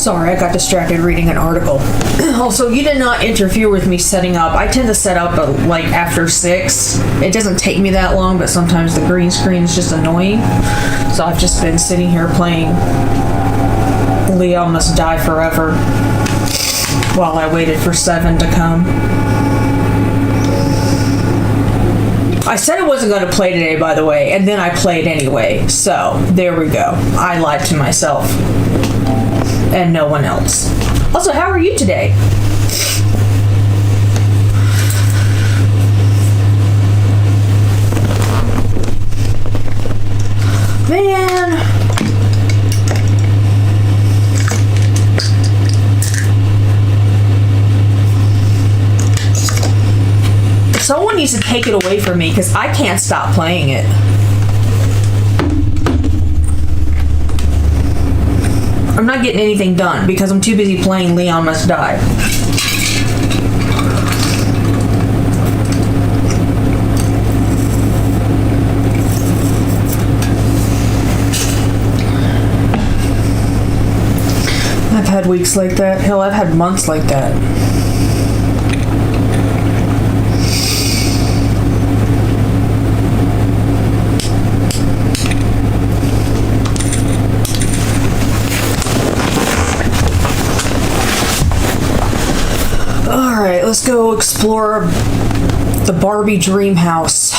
Sorry, I got distracted reading an article. Also, you did not interfere with me setting up. I tend to set up like after 6. It doesn't take me that long, but sometimes the green screen is just annoying. So I've just been sitting here playing Leon Must Die Forever while I waited for 7 to come. I said I wasn't going to play today, by the way, and then I played anyway. So, there we go. I lied to myself. And no one else. Also, how are you today? Man. Someone needs to take it away from me because I can't stop playing it. I'm not getting anything done because I'm too busy playing Leon Must Die. I've had weeks like that. Hell, I've had months like that. Alright, let's go explore the Barbie dream house.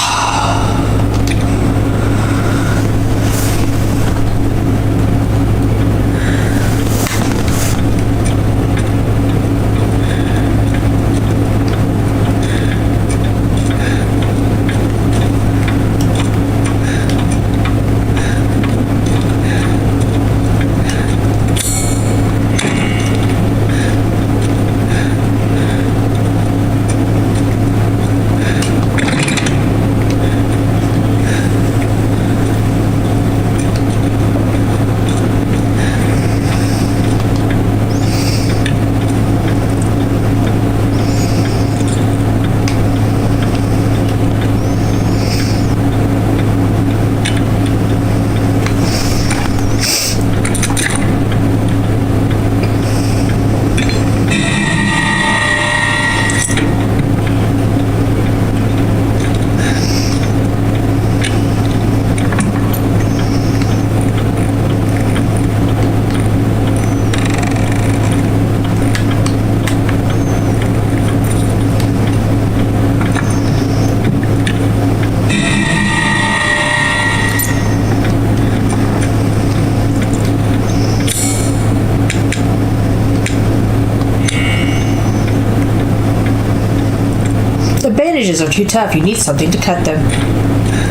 Bandages are too tough. You need something to cut them.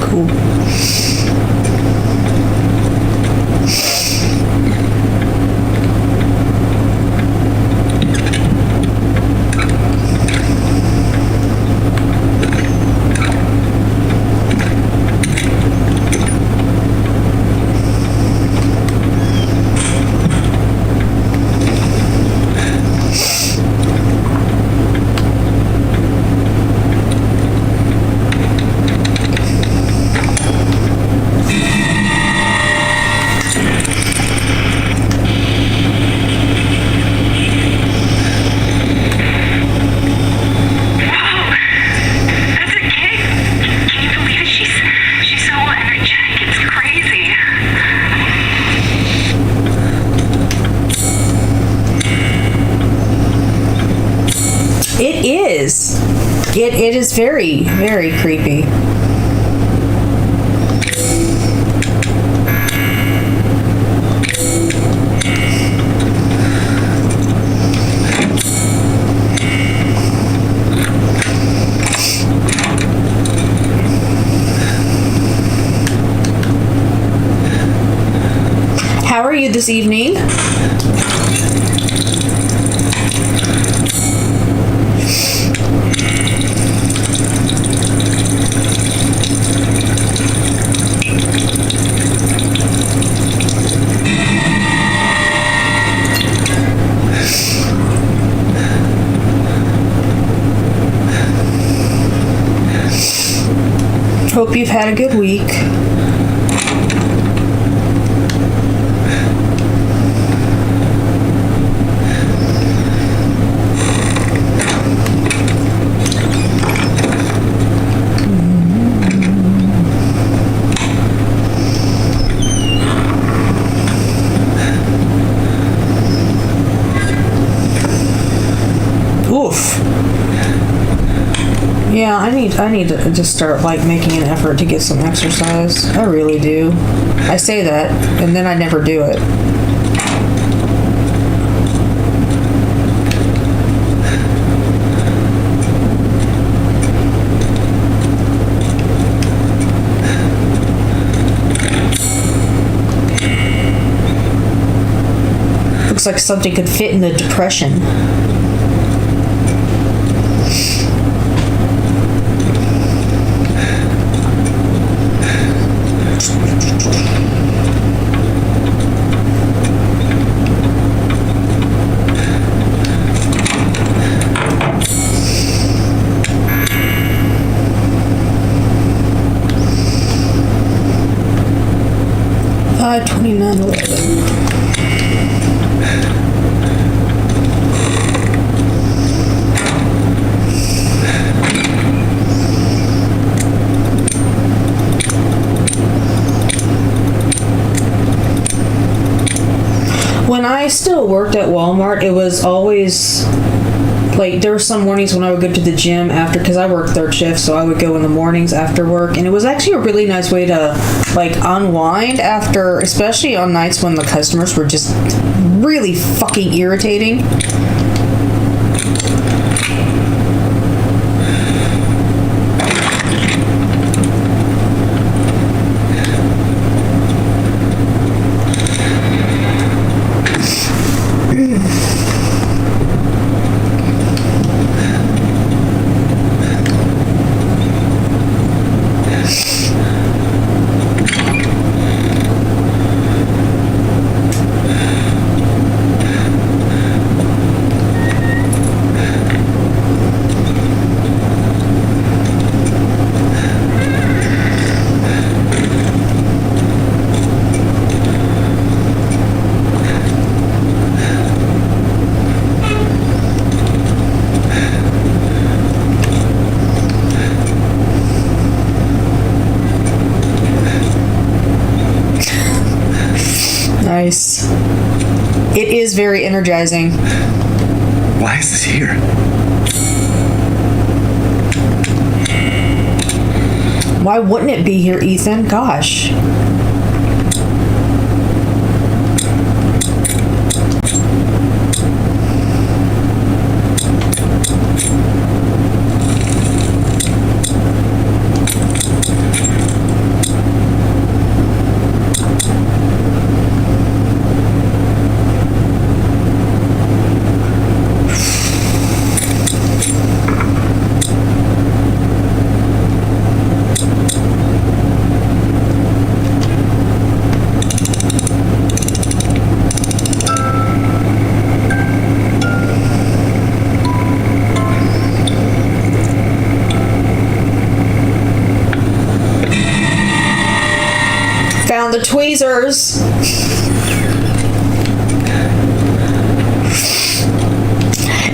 Cool. It is very, very creepy. How are you this evening? Hope you've had a good week. Yeah, I need to just start like making an effort to get some exercise. I really do. I say that and then I never do it. Looks like something could fit in the depression. When I still worked at Walmart, it was always like there were some mornings when I would go to the gym after, because I worked third shift, so I would go in the mornings after work, and it was actually a really nice way to like unwind after, especially on nights when the customers were just really fucking irritating. Nice. It is very energizing. Why is this here? Why wouldn't it be here, Ethan? Gosh. Found the tweezers.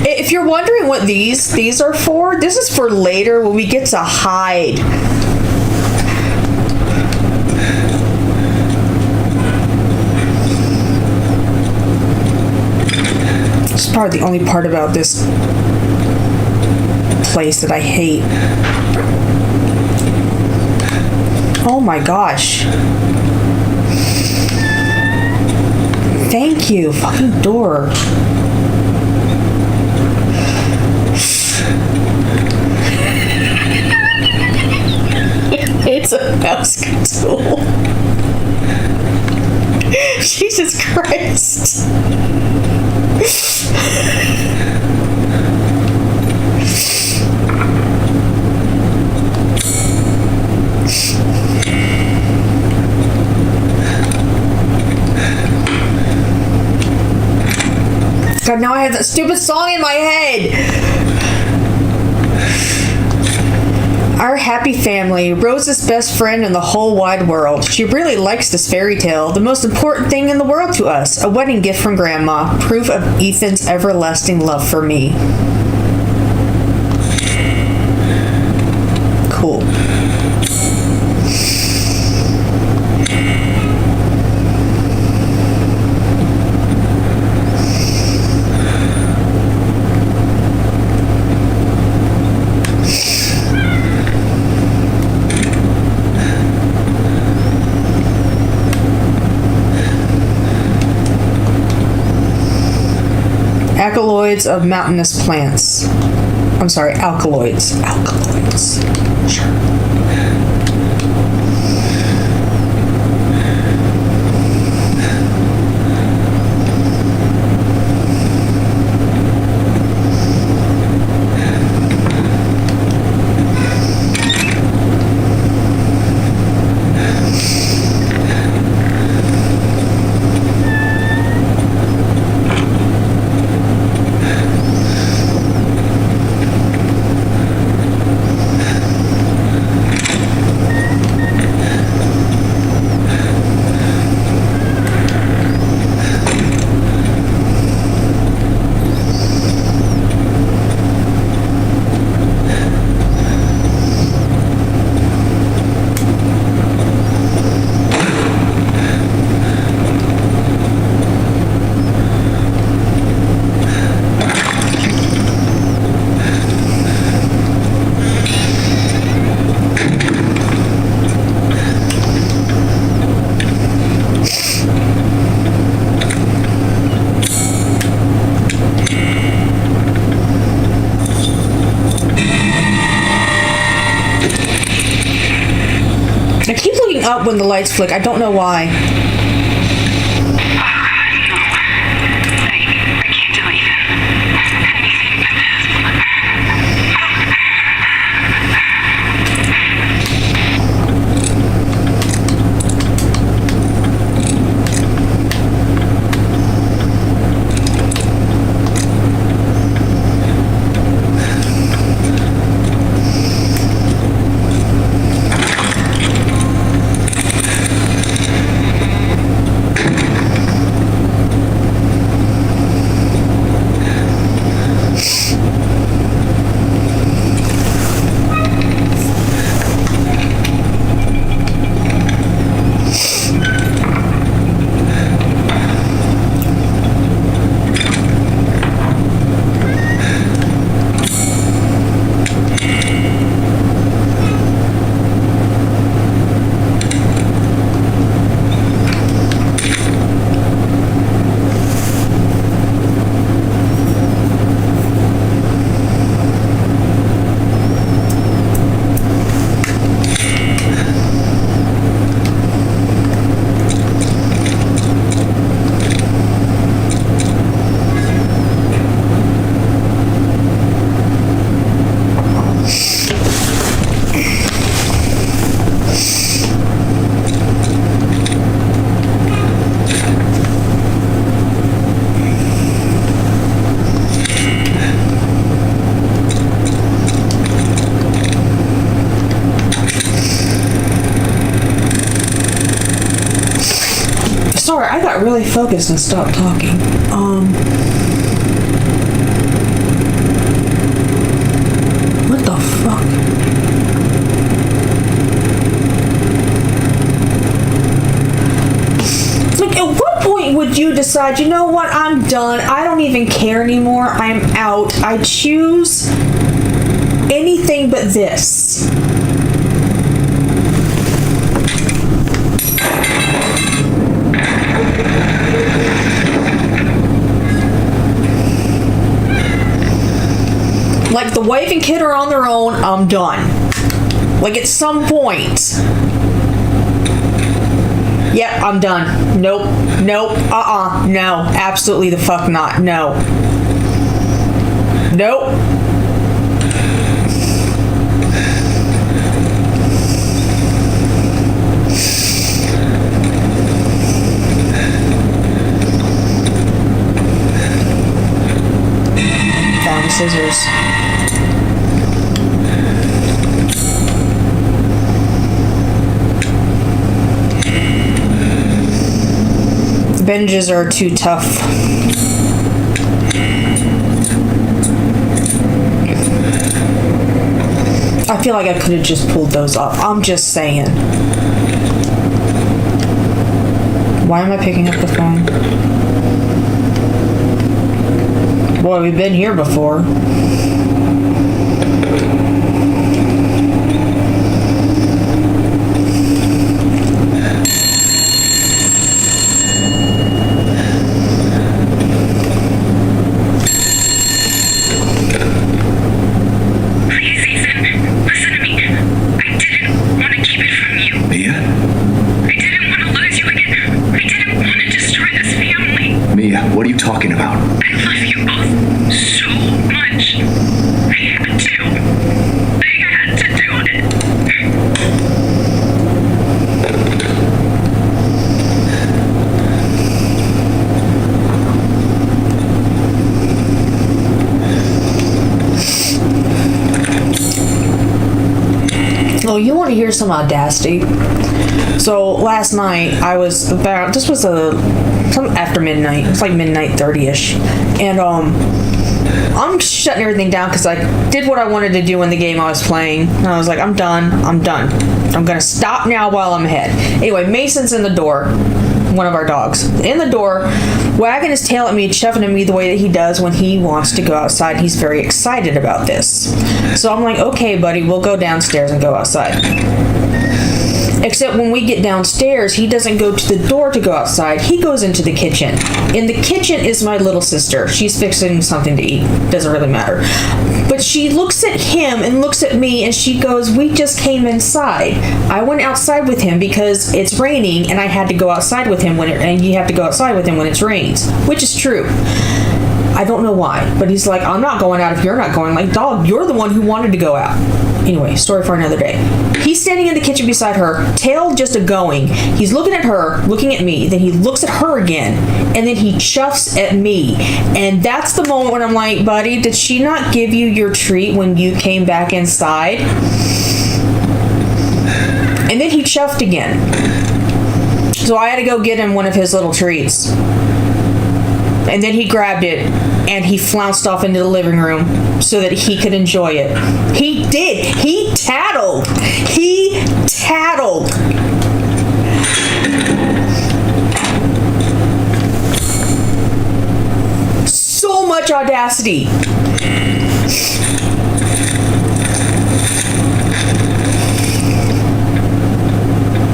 If you're wondering what these are for, this is for later when we get to hide. This is probably the only part about this place that I hate. Oh my gosh. Thank you, fucking door. It's a mouse tool. Jesus Christ. God, now I have that stupid song in my head. Our happy family, Rose's best friend in the whole wide world. She really likes this fairy tale, the most important thing in the world to us. A wedding gift from Grandma, proof of Ethan's everlasting love for me. Cool. alkaloids of mountainous plants. I'm sorry, alkaloids. Alkaloids. Sure. I keep looking up when the lights flick. I don't know why. Sorry, I got really focused and stopped talking. What the fuck? Like, at what point would you decide, you know what, I'm done, I don't even care anymore, I'm out, I choose anything but this? Like, the wife and kid are on their own, I'm done. Like, at some point. Yep, I'm done. Nope. No, absolutely the fuck not. No. Nope. Found scissors. Bandages are too tough. I feel like I could have just pulled those up. I'm just saying. Why am I picking up the phone? Boy, we've been here before. talking about? I love you both so much. I had to. I had to do it. Oh, you want to hear some audacity? So last night I was about, this was some after midnight. It's like midnight 30ish, and I'm shutting everything down because I did what I wanted to do in the game I was playing. And I was like, I'm done. I'm gonna stop now while I'm ahead. Anyway, Mason's in the door. One of our dogs in the door, wagging his tail at me, shoving at me the way that he does when he wants to go outside. He's very excited about this. So I'm like, okay, buddy, we'll go downstairs and go outside. Except when we get downstairs, he doesn't go to the door to go outside. He goes into the kitchen. In the kitchen is my little sister. She's fixing something to eat. Doesn't really matter. But she looks at him and looks at me and she goes, we just came inside. I went outside with him because it's raining and I had to go outside with him and you have to go outside with him when it rains, which is true. I don't know why, but he's like, I'm not going out if you're not going. Like, dog, you're the one who wanted to go out. Anyway, story for another day. He's standing in the kitchen beside her, tail just a-going. He's looking at her, looking at me, then he looks at her again, and then he chuffs at me. And that's the moment when I'm like, buddy, did she not give you your treat when you came back inside? And then he chuffed again. So I had to go get him one of his little treats. And then he grabbed it and he flounced off into the living room so that he could enjoy it. He did. He tattled. He tattled. So much audacity.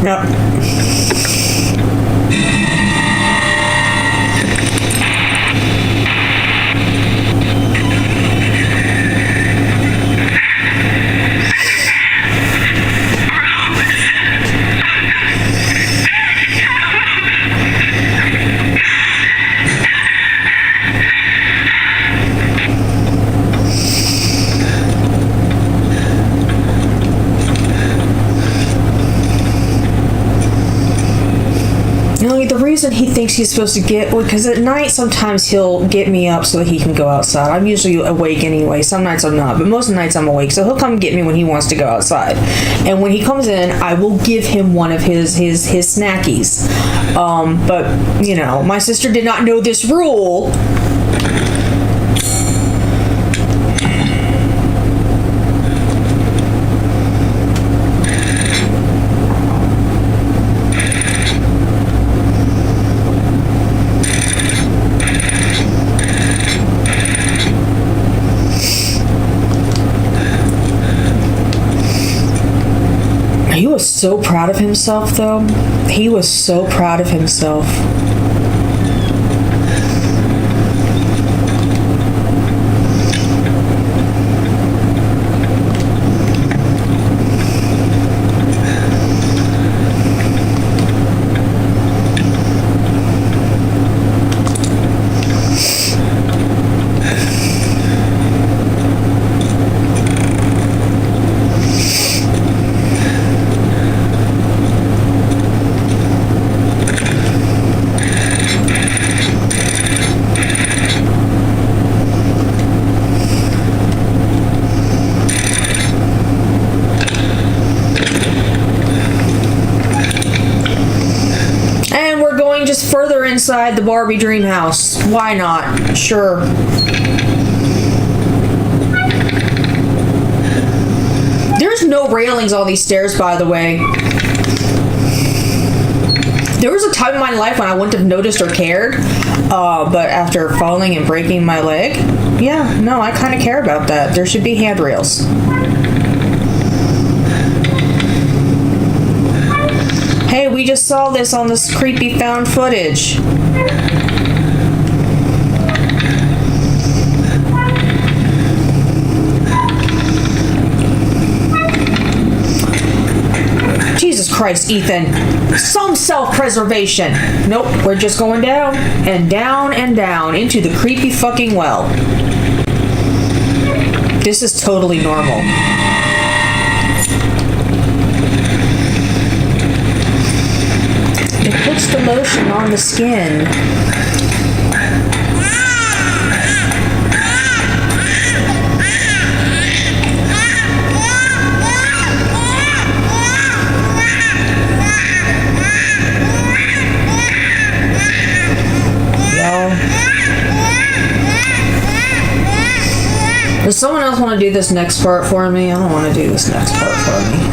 No. The reason he thinks he's supposed to get, because at night sometimes he'll get me up so that he can go outside. I'm usually awake anyway. Some nights I'm not, but most of the nights I'm awake. So he'll come get me when he wants to go outside. And when he comes in, I will give him one of his snackies. But you know, my sister did not know this rule. He was so proud of himself, though. He was so proud of himself. Just further inside the Barbie dream house. Why not? Sure. There's no railings on these stairs, by the way. There was a time in my life when I wouldn't have noticed or cared, but after falling and breaking my leg, yeah, no, I kind of care about that. There should be handrails. Hey, we just saw this on this creepy found footage. Jesus Christ, Ethan. Some self-preservation. Nope, we're just going down and down and down into the creepy fucking well. This is totally normal. It puts the lotion on the skin. Does someone else want to do this next part for me? I don't want to do this next part for me.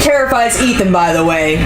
Terrifies Ethan, by the way.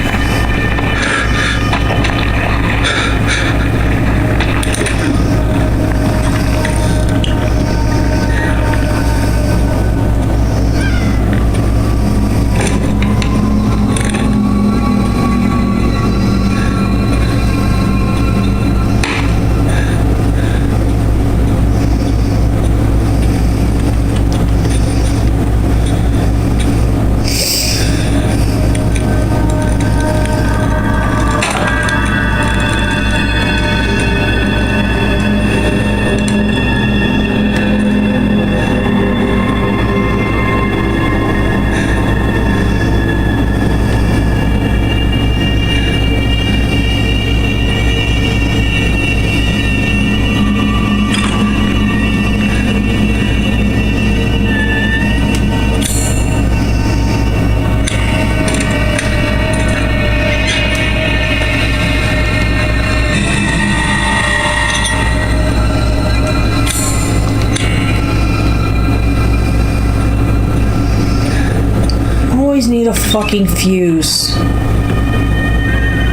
Need a fucking fuse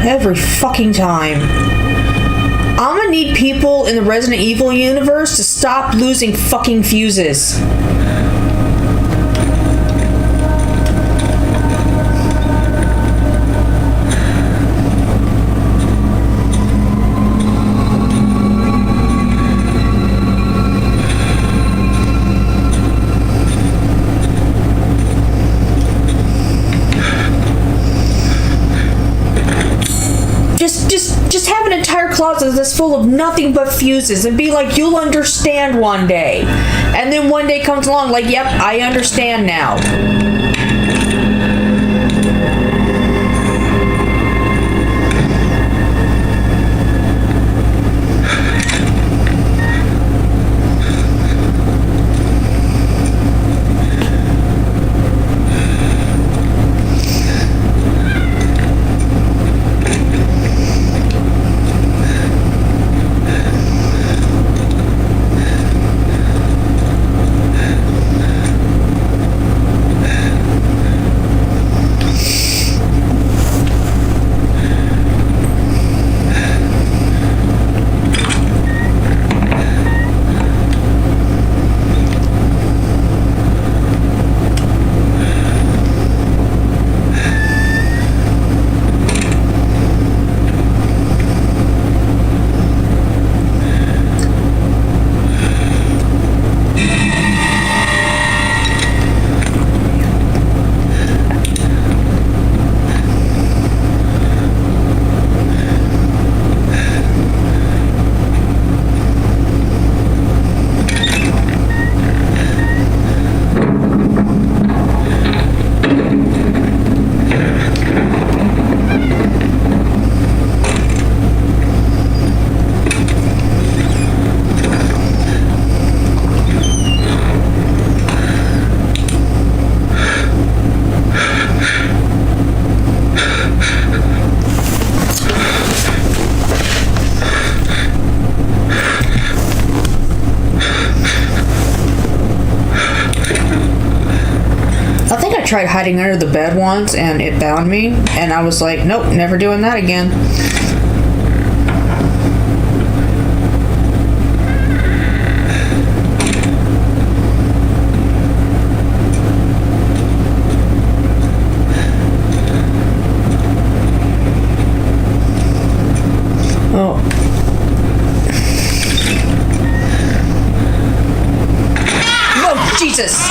every fucking time. I'm gonna need people in the Resident Evil universe to stop losing fucking fuses. Just have an entire closet closet that's full of nothing but fuses and be like, you'll understand one day. And then one day comes along like, yep, I understand now. Tried hiding under the bed once and it bound me, and I was like, nope, never doing that again. Oh. No, Jesus!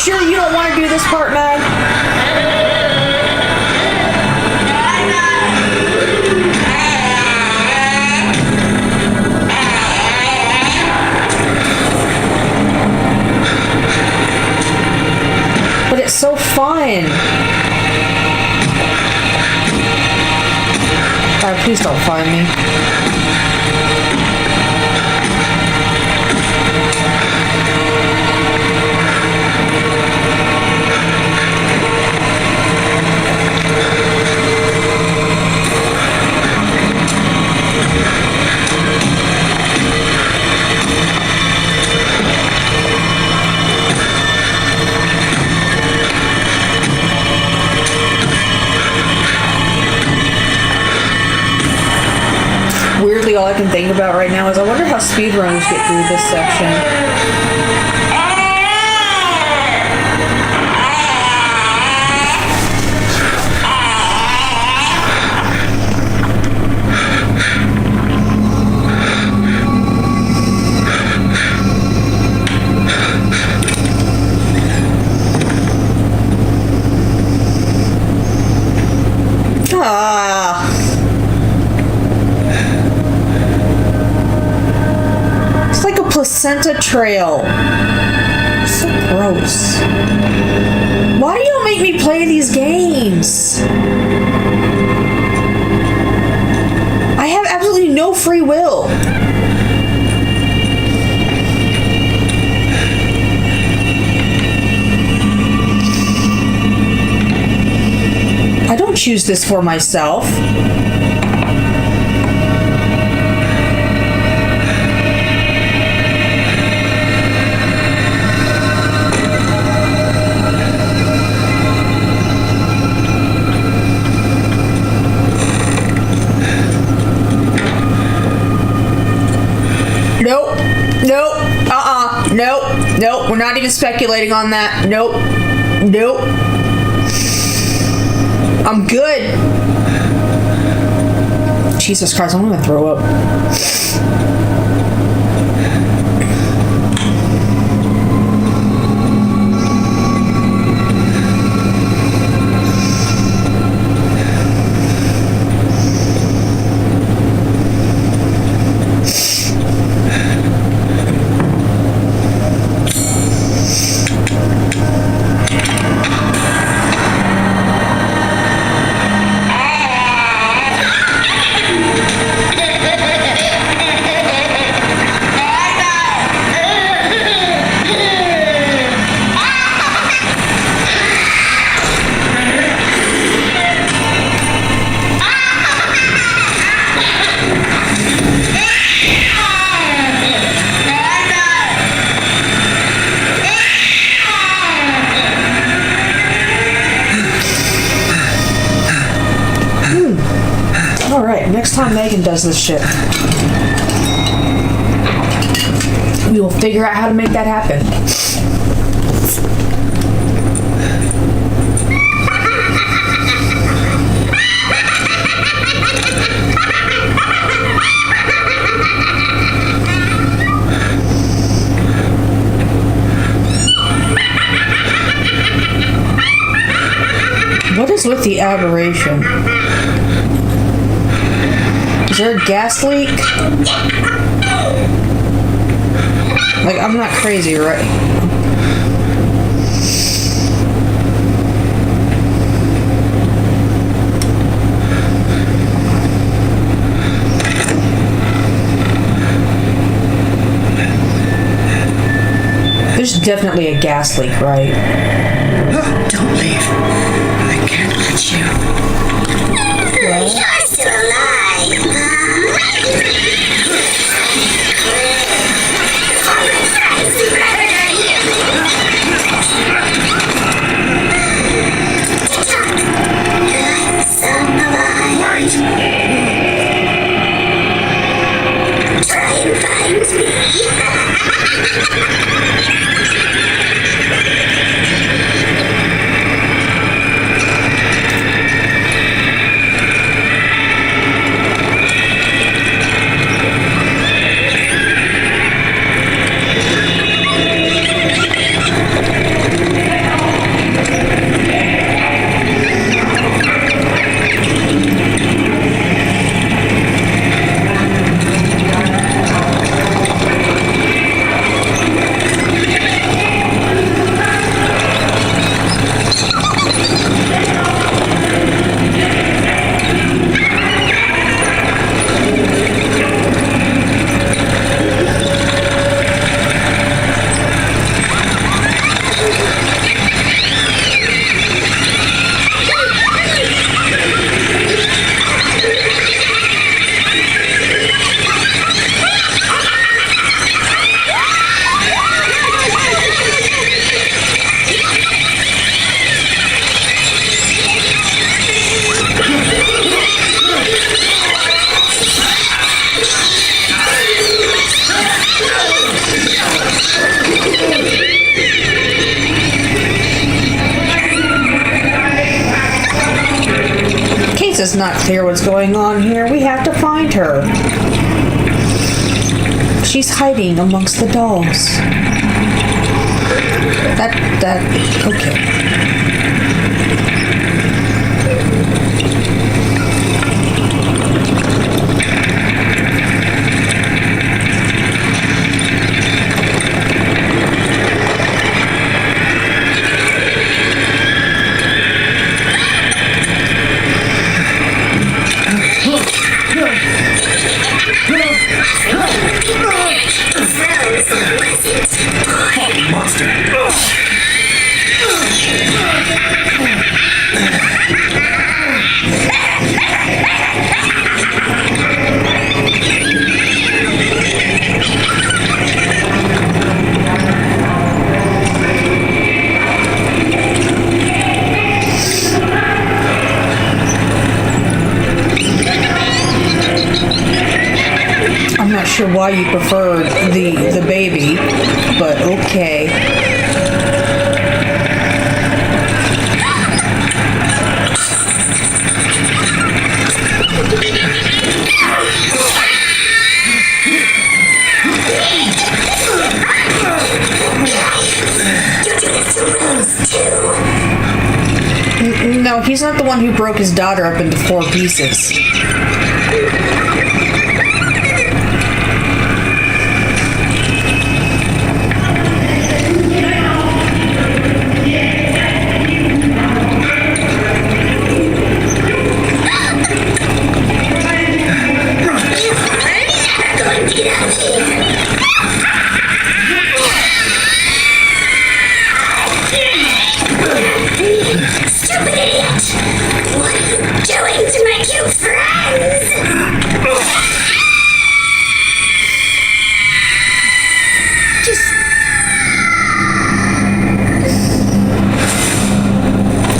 Sure you don't want to do this part, Meg? But it's so fun. God, please don't find me. Weirdly, all I can think about right now is I wonder how speedrunners get through this section. It's like a placenta trail. So gross. Why do y'all make me play these games? I have absolutely no free will. I don't choose this for myself. Nope. Nope. Nope. We're not even speculating on that. Nope. I'm good. Jesus Christ, I'm gonna throw up. Next time Megan does this shit, we will figure out how to make that happen. What is with the aberration? Is there a gas leak? Like, I'm not crazy, right? There's definitely a gas leak, right? Don't leave. I can't let you. What? You're still alive. Try and find me. It's not clear what's going on here. We have to find her. She's hiding amongst the dolls. Okay. Monster. sure why you preferred the baby, but okay. No, he's not the one who broke his daughter up into 4 pieces. Stupid idiot! What are you doing to my cute friends?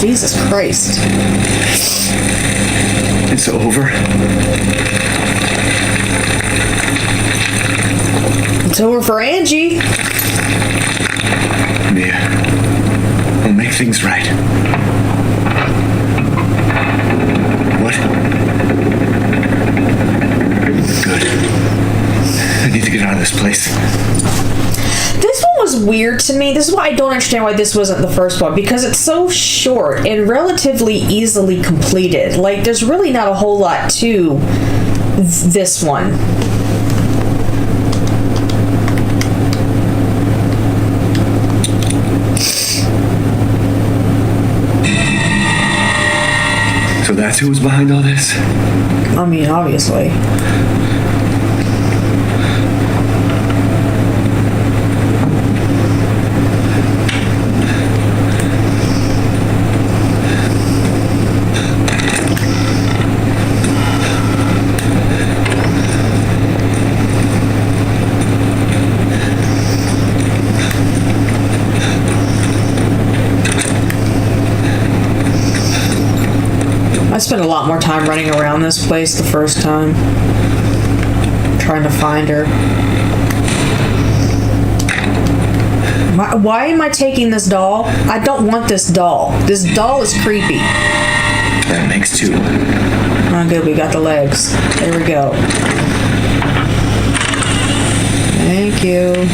Jesus Christ. It's over. It's over for Angie. Mia, we'll make things right. What? Good. I need to get out of this place. This one was weird to me. This is why I don't understand why this wasn't the first one, because it's so short and relatively easily completed. Like, there's really not a whole lot to this one. So that's who was behind all this? I mean, obviously. I spent a lot more time running around this place the first time, trying to find her. Why am I taking this doll? I don't want this doll. This doll is creepy. That makes 2. Oh, good, we got the legs. There we go. Thank you.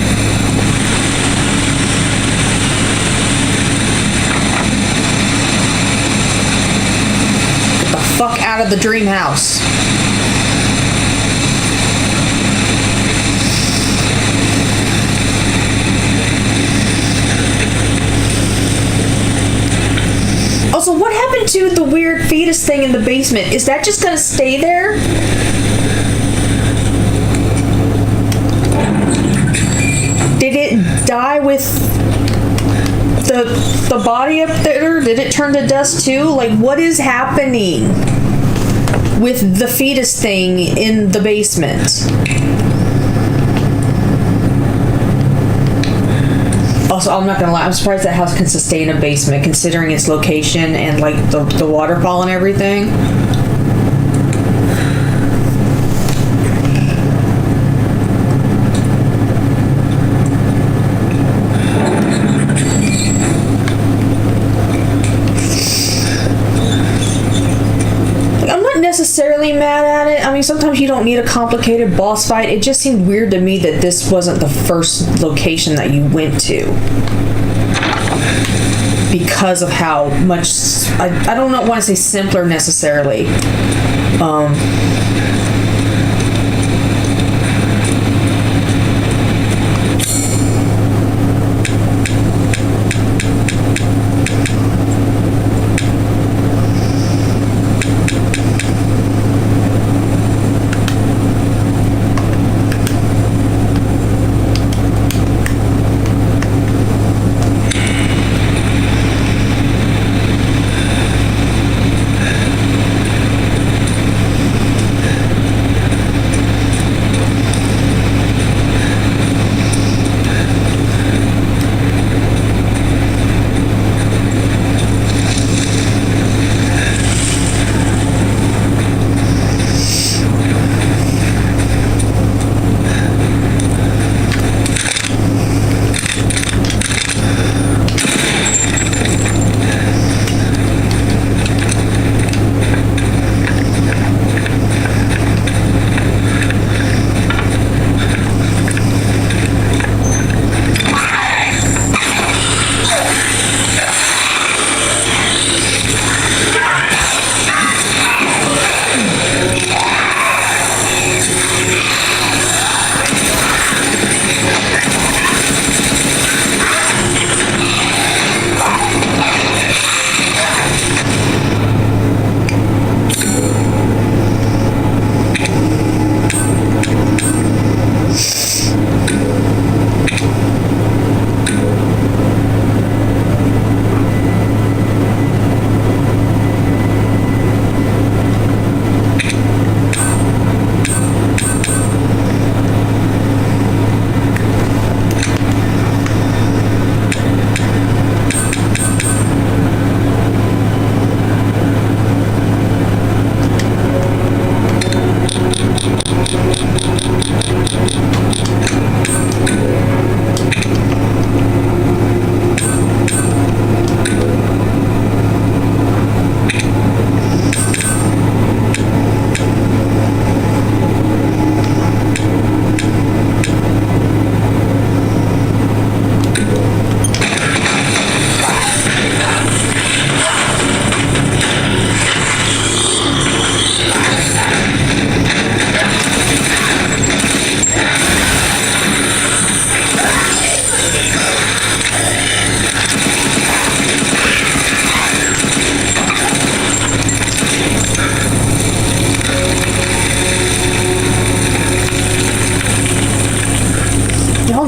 Fuck out of the dream house. Also, what happened to the weird fetus thing in the basement? Is that just gonna stay there? Did it die with the body up there? Did it turn to dust too? Like, what is happening with the fetus thing in the basement? Also, I'm not gonna lie, I'm surprised that house can sustain a basement considering its location and like the waterfall and everything. Necessarily mad at it. I mean, sometimes you don't need a complicated boss fight. It just seemed weird to me that this wasn't the first location that you went to, because of how much I don't want to say simpler necessarily.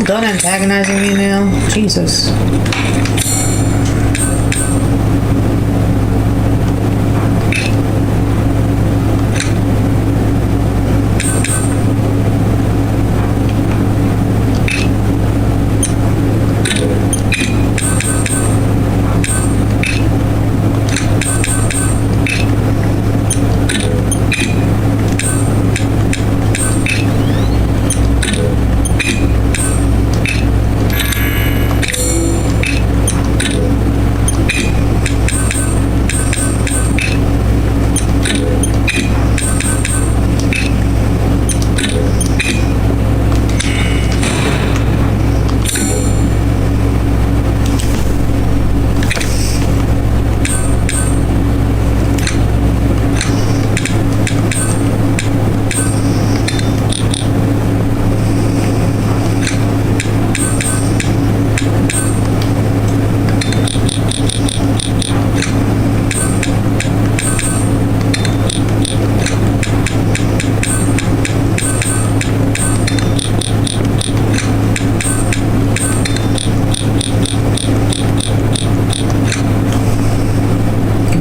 done antagonizing me now? Jesus.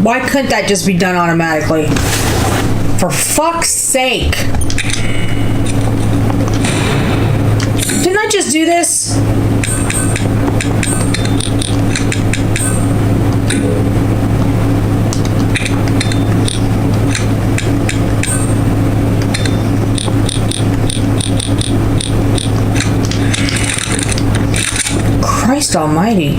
Why couldn't that just be done automatically? For fuck's sake. Didn't I just do this? Christ almighty.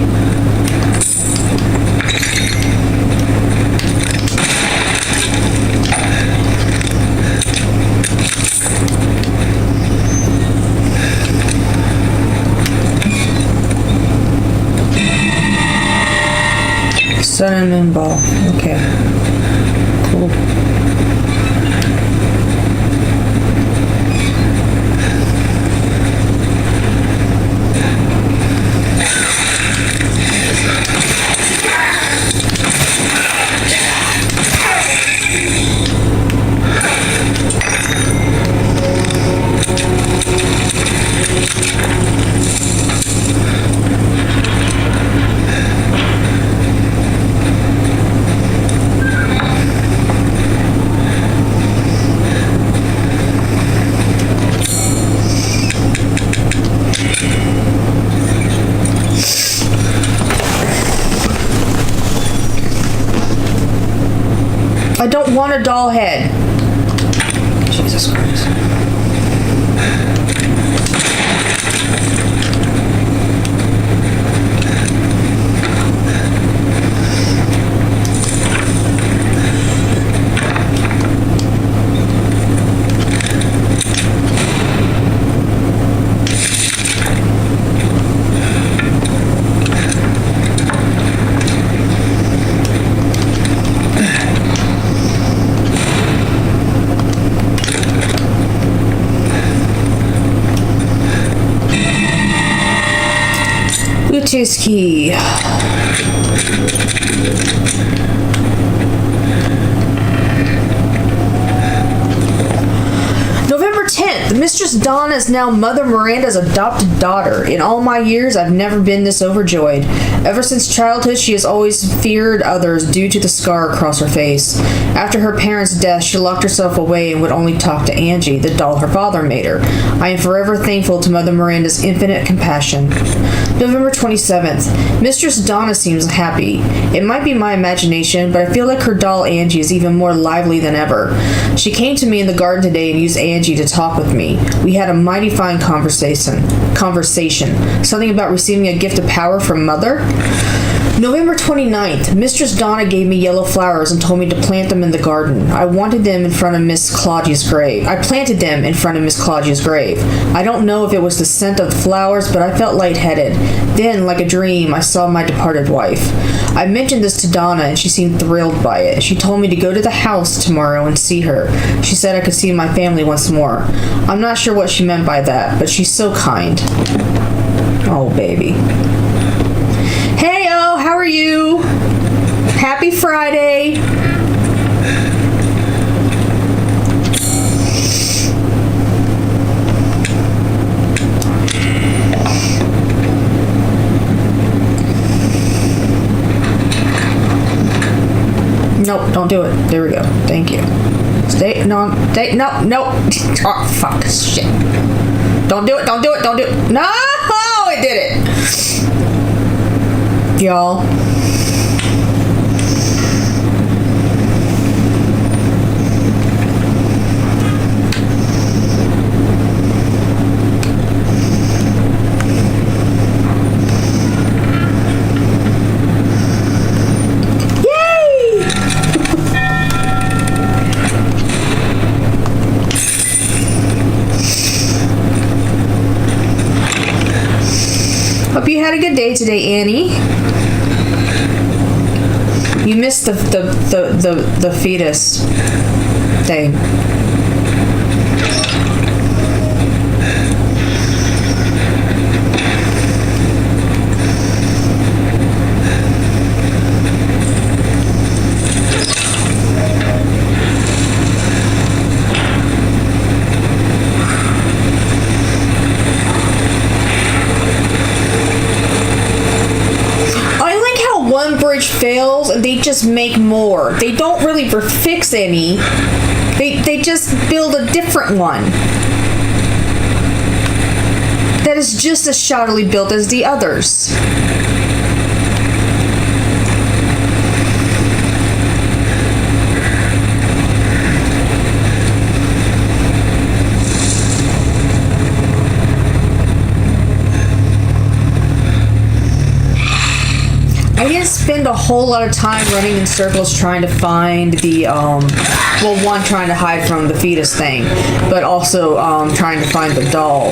Sun and moon ball. Okay. Cool. I don't want a doll head. Jesus Christ. Bluetooth key. November 10th. Mistress Donna is now Mother Miranda's adopted daughter. In all my years, I've never been this overjoyed. Ever since childhood, she has always feared others due to the scar across her face. After her parents' death, she locked herself away and would only talk to Angie, the doll her father made her. I am forever thankful to Mother Miranda's infinite compassion. November 27th. Mistress Donna seems happy. It might be my imagination, but I feel like her doll Angie is even more lively than ever. She came to me in the garden today and used Angie to talk with me. We had a mighty fine conversation. Something about receiving a gift of power from Mother? November 29th. Mistress Donna gave me yellow flowers and told me to plant them in the garden. I wanted them in front of Miss Claudia's grave. I planted them in front of Miss Claudia's grave. I don't know if it was the scent of the flowers, but I felt lightheaded. Then, like a dream, I saw my departed wife. I mentioned this to Donna, and she seemed thrilled by it. She told me to go to the house tomorrow and see her. She said I could see my family once more. I'm not sure what she meant by that, but she's so kind. Oh, baby. Hey-o, how are you? Happy Friday. Don't do it. There we go. Thank you. Stay. No. Stay. No. No. Oh, fuck. Shit. Don't do it. Don't do it. Don't do it. No! I did it. Y'all. Hope you had a good day today, Annie. You missed the fetus thing. One bridge fails and they just make more. They don't really fix any. They just build a different one that is just as shoddily built as the others. I didn't spend a whole lot of time running in circles trying to find the, well, one, trying to hide from the fetus thing, but also trying to find the doll.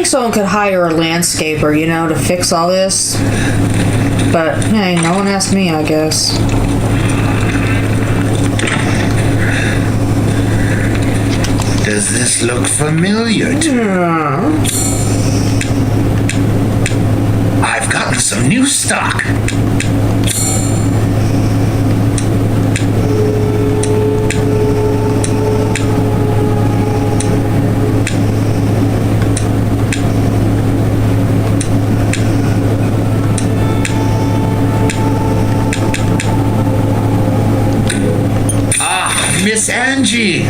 Someone could hire a landscaper, you know, to fix all this. But, hey, no one asked me, I guess. Does this look familiar to you? I've gotten some new stock. Miss Angie.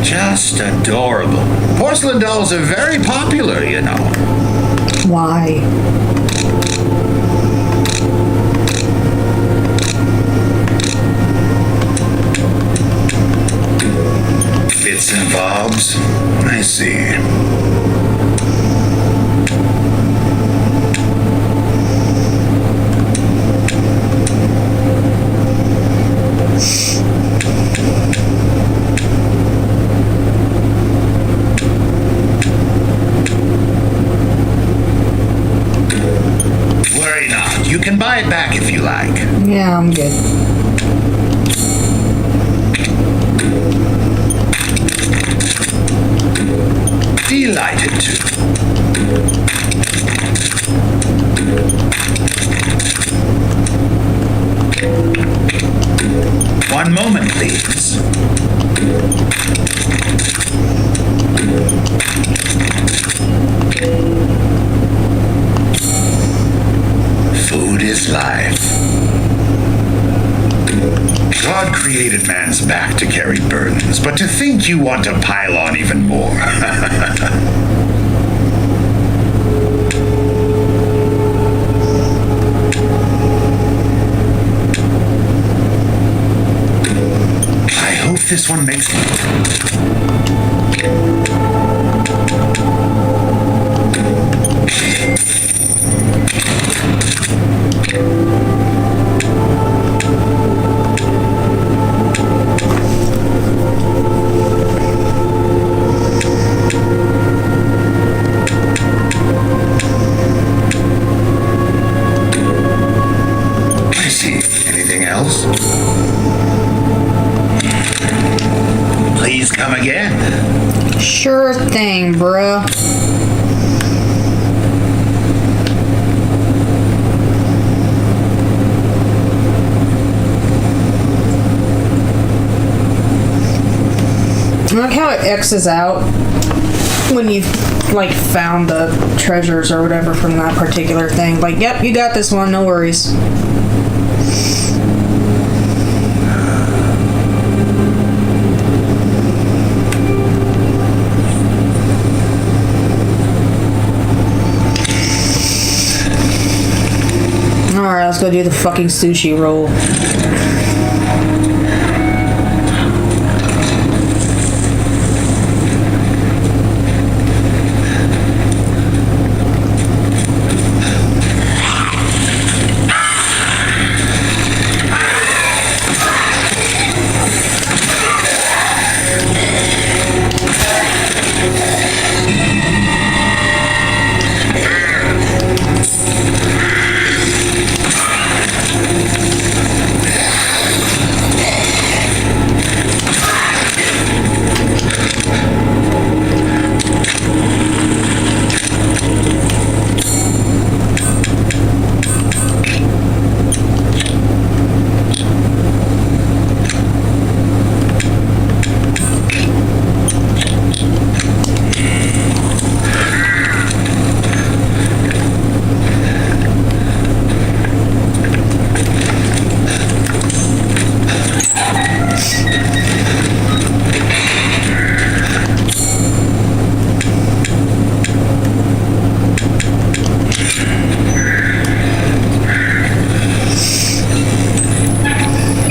Just adorable. Porcelain dolls are very popular, you know. Why? Bits and bobs. I see. Worry not. You can buy it back if you like. Yeah, I'm good. Delighted to. One moment, please. Food is life. God created man's back to carry burdens, but to think you want to pile on even more. I hope this one makes I see. Anything else? Please come again. Sure thing, bruh. I like how it X's out when you've like found the treasures or whatever from that particular thing. Like, yep, you got this one, no worries. Alright, let's go do the fucking sushi roll.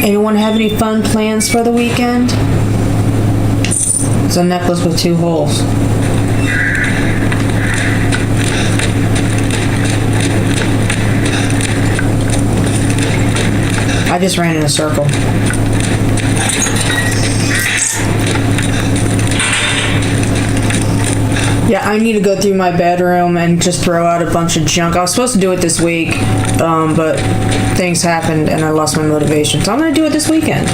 Anyone have any fun plans for the weekend? It's a necklace with 2 holes. I just ran in a circle. Yeah, I need to go through my bedroom and just throw out a bunch of junk. I was supposed to do it this week, but things happened and I lost my motivation. So I'm going to do it this weekend.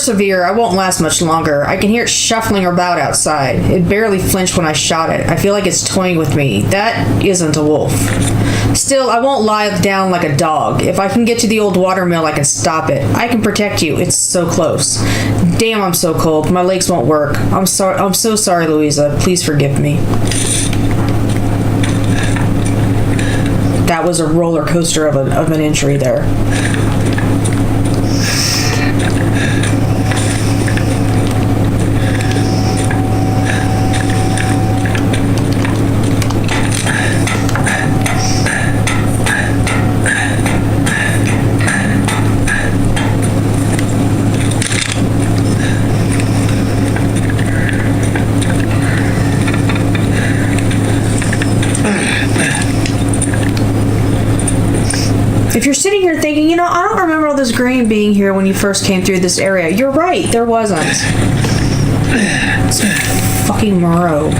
persevere. I won't last much longer. I can hear it shuffling about outside. It barely flinched when I shot it. I feel like it's toying with me. That isn't a wolf. Still, I won't lie down like a dog. If I can get to the old watermill, I can stop it. I can protect you. It's so close. Damn, I'm so cold. My legs won't work. I'm sorry. I'm so sorry, Louisa. Please forgive me. That was a roller coaster of an entry there. If you're sitting here thinking, you know, I don't remember all this green being here when you first came through this area, you're right, there wasn't. It's fucking Moreau.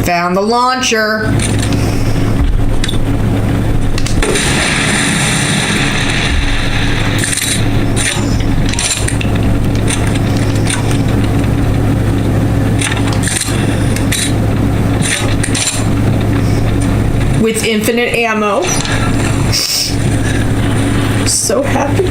Found the launcher. With infinite ammo. So happy.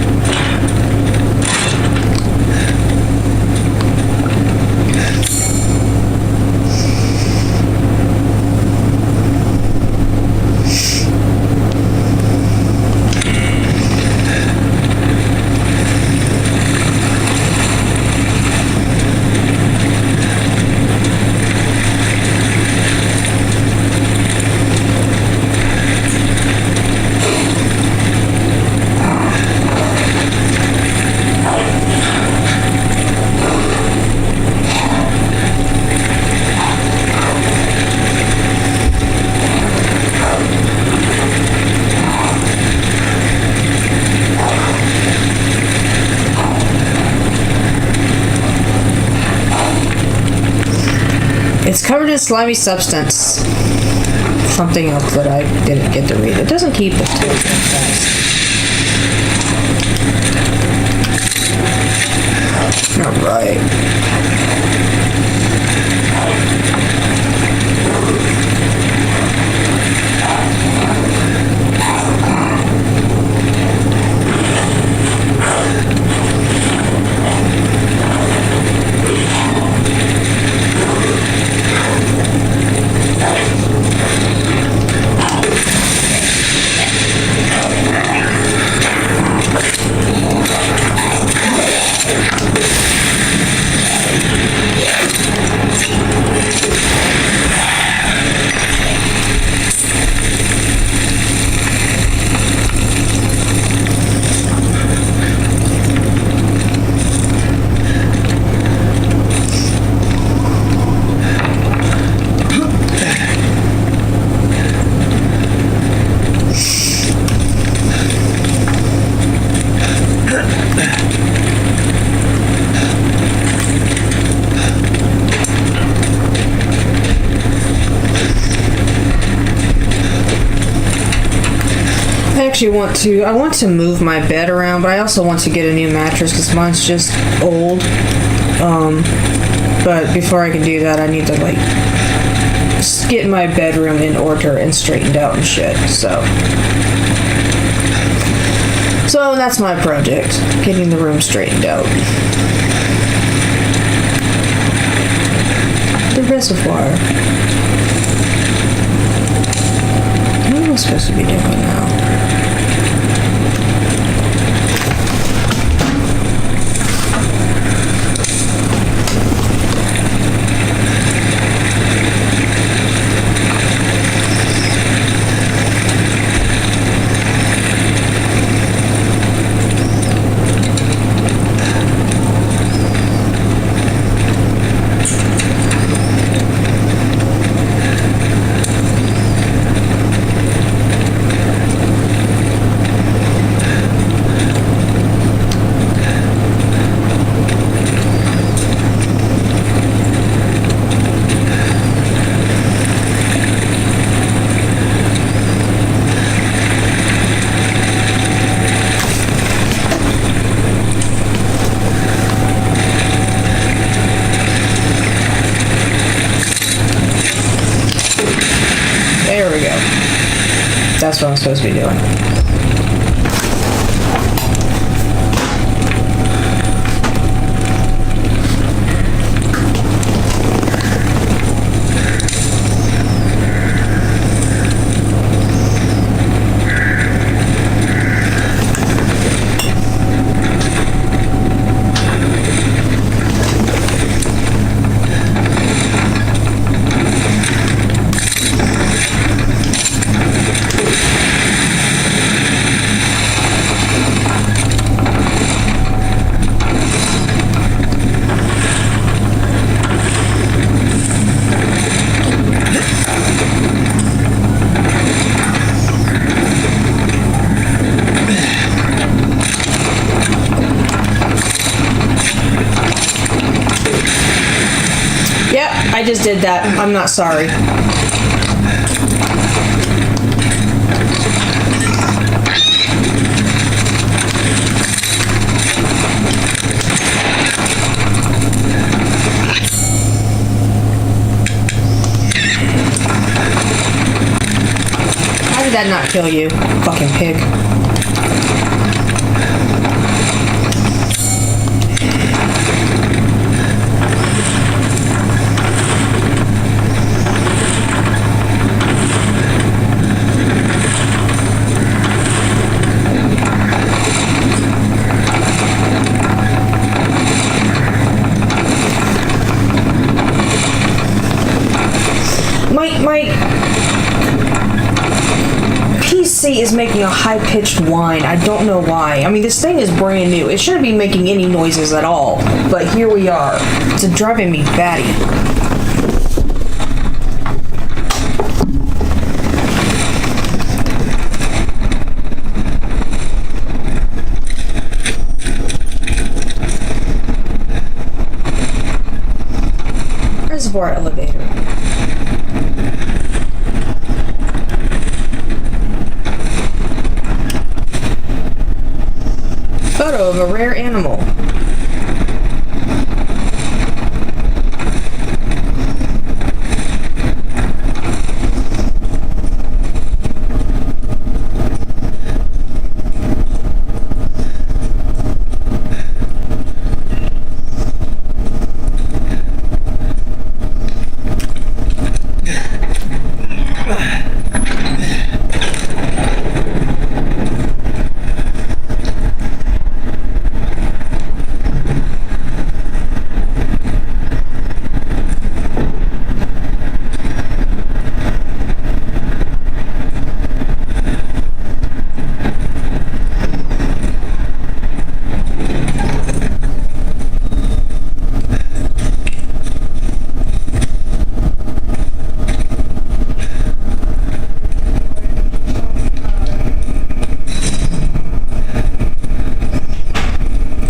It's covered in slimy substance. Something else that I didn't get to read. It doesn't keep the token fast. Alright. I want to move my bed around, but I also want to get a new mattress because mine's just old. But before I can do that, I need to like get my bedroom in order and straightened out and shit. So that's my project, getting the room straightened out. The reservoir. What am I supposed to be doing now? There we go. That's what I'm supposed to be doing. Yep, I just did that. I'm not sorry. How did that not kill you, fucking pig? My PC is making a high-pitched whine. I don't know why. I mean, this thing is brand new. It shouldn't be making any noises at all. But here we are. It's driving me batty. Reservoir elevator. Photo of a rare animal.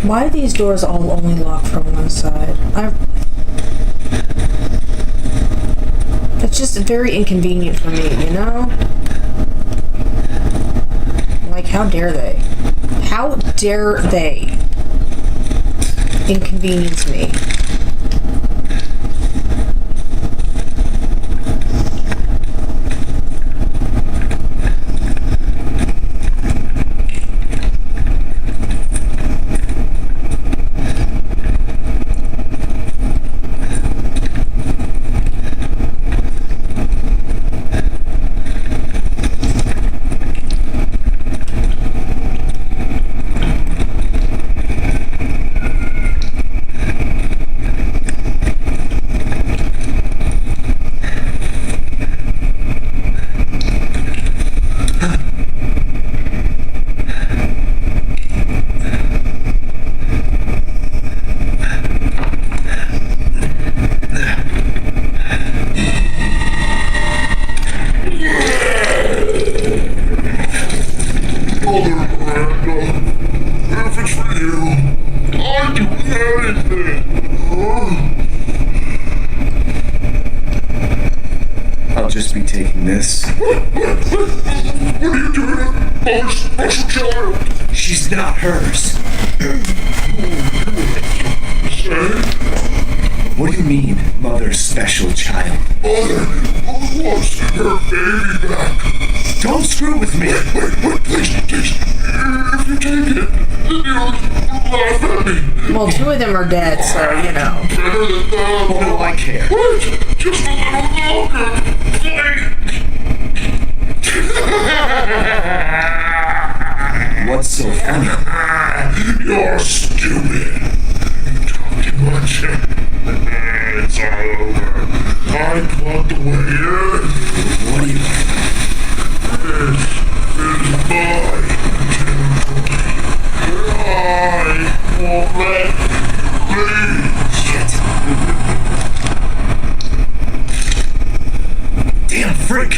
Why are these doors all only locked from one side? It's just very inconvenient for me, you know? Like, how dare they? How dare they inconvenience me? I'll just be taking this. What are you doing? Our special child. She's not hers. What do you mean, mother's special child? Mother wants her baby back. Wait, please. If you take it, you'll laugh at me. Well, two of them are dead, so, you know. Better than that. What do I care? Wait, just a little longer. What's so funny? You're stupid. You talk too much. It's all over. I plugged the way in. What do you... This is my territory. I won't let Shit. Damn freak!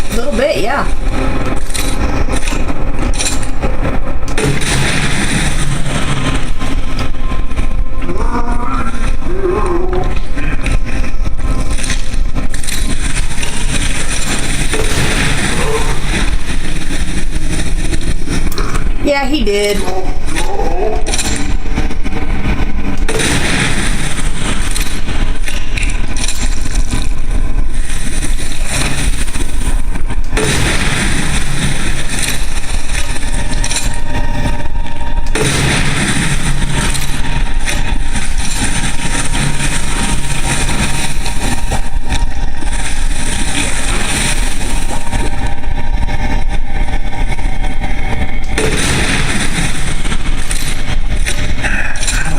A little bit, yeah. Yeah, he did.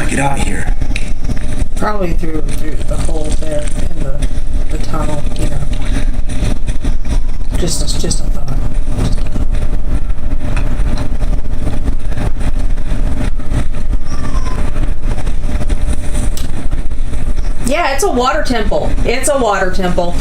Get out of here. Probably through the hole there in the tunnel, you know. Just a thought. Yeah, it's a water temple. It's a water temple.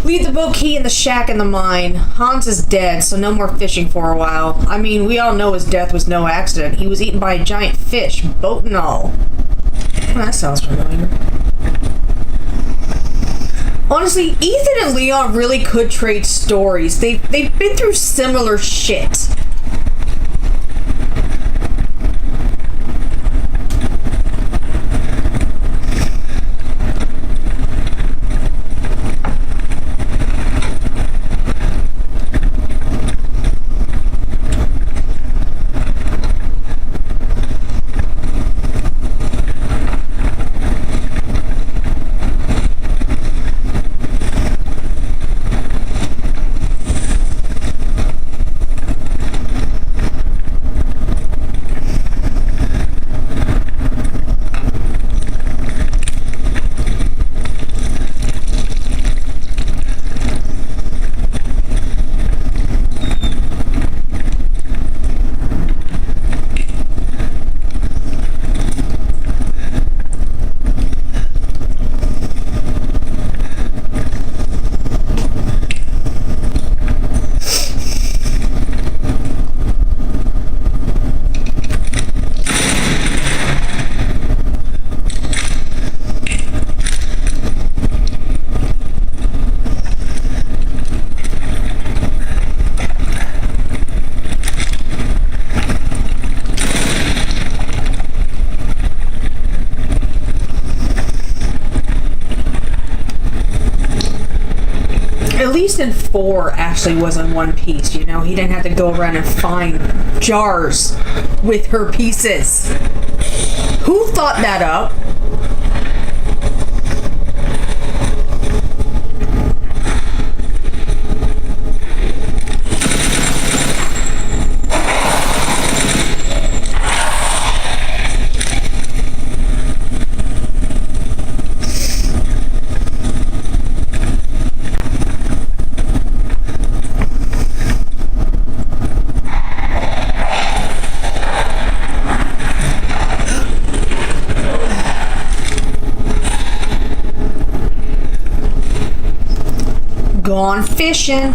Leave the boat key in the shack in the mine. Hans is dead, so no more fishing for a while. I mean, we all know his death was no accident. He was eaten by a giant fish, boat and all. Well, that sounds familiar. Honestly, Ethan and Leon really could trade stories. They've been through similar shit. At least in 4 actually was in one piece, you know? He didn't have to go around and find jars with her pieces. Who thought that up? Gone fishing.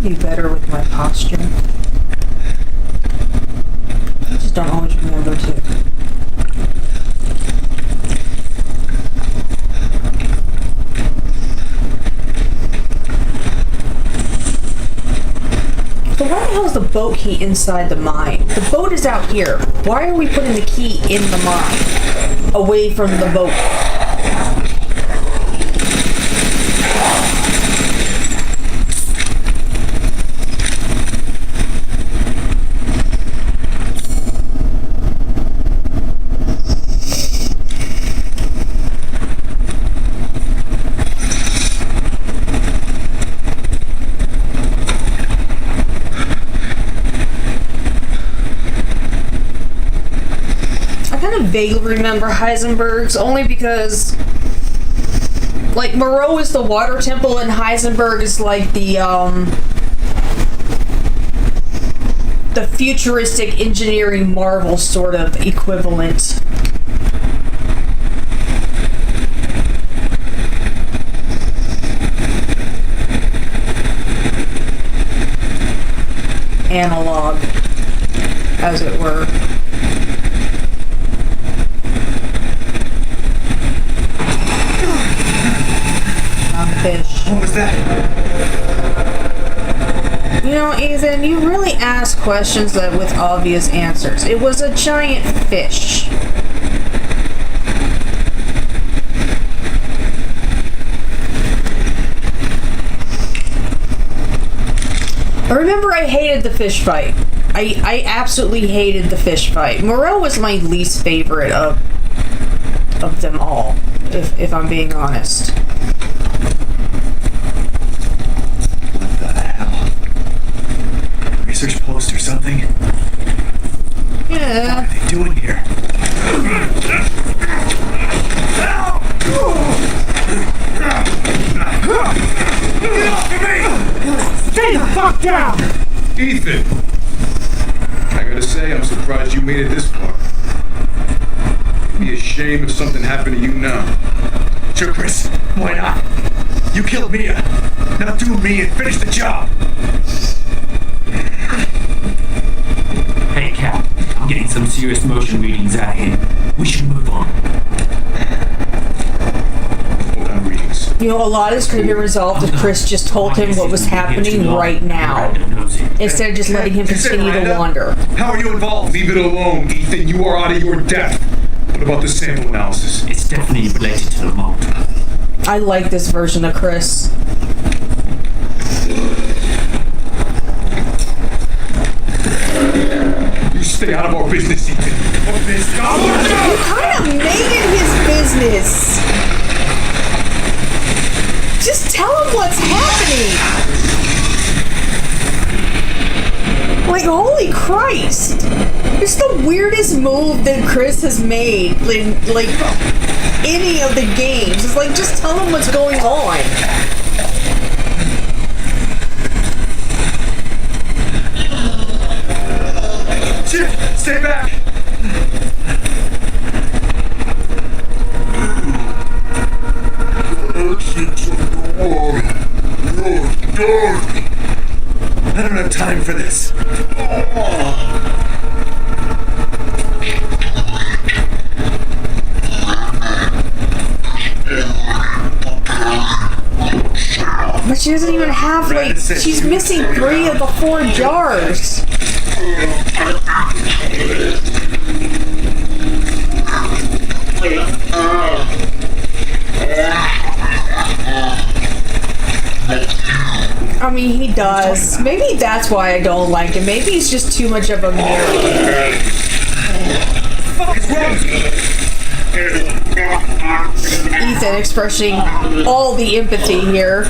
Be better with my posture. I just don't always remember to. So why the hell is the boat key inside the mine? The boat is out here. Why are we putting the key in the mine? Away from the boat. Vaguely remember Heisenberg's only because like Moreau is the water temple and Heisenberg is like the futuristic engineering marvel sort of equivalent. Analog, as it were. Fish. What was that? You know, Ethan, you really ask questions with obvious answers. It was a giant fish. I remember I hated the fish fight. I absolutely hated the fish fight. Moreau was my least favorite of them all, if I'm being honest. Research post or something? Yeah. What are they doing here? Stay the fuck down! Ethan! I gotta say, I'm surprised you made it this far. It'd be a shame if something happened to you now. Sure, Chris. Why not? You killed Mia. Now do me and finish the job. Hey, Cap. I'm getting some serious motion readings out here. We should move on. What kind of readings? You know, a lot of this could be resolved if Chris just told him what was happening right now, instead of just letting him continue to wander. How are you involved? Leave it alone, Ethan. You are out of your depth. What about the sample analysis? It's definitely related to the mold. I like this version of Chris. You stay out of our business, Ethan. What business? You kind of made it his business. Just tell him what's happening. Like, holy Christ. It's the weirdest move that Chris has made in, like, any of the games. It's like, just tell him what's going on. Stay back! Exit's underwater. Good, good. I don't have time for this. But she doesn't even have, like, she's missing 3 of the 4 jars. I mean, he does. Maybe that's why I don't like him. Maybe he's just too much of a mirror. Ethan expressing all the empathy here.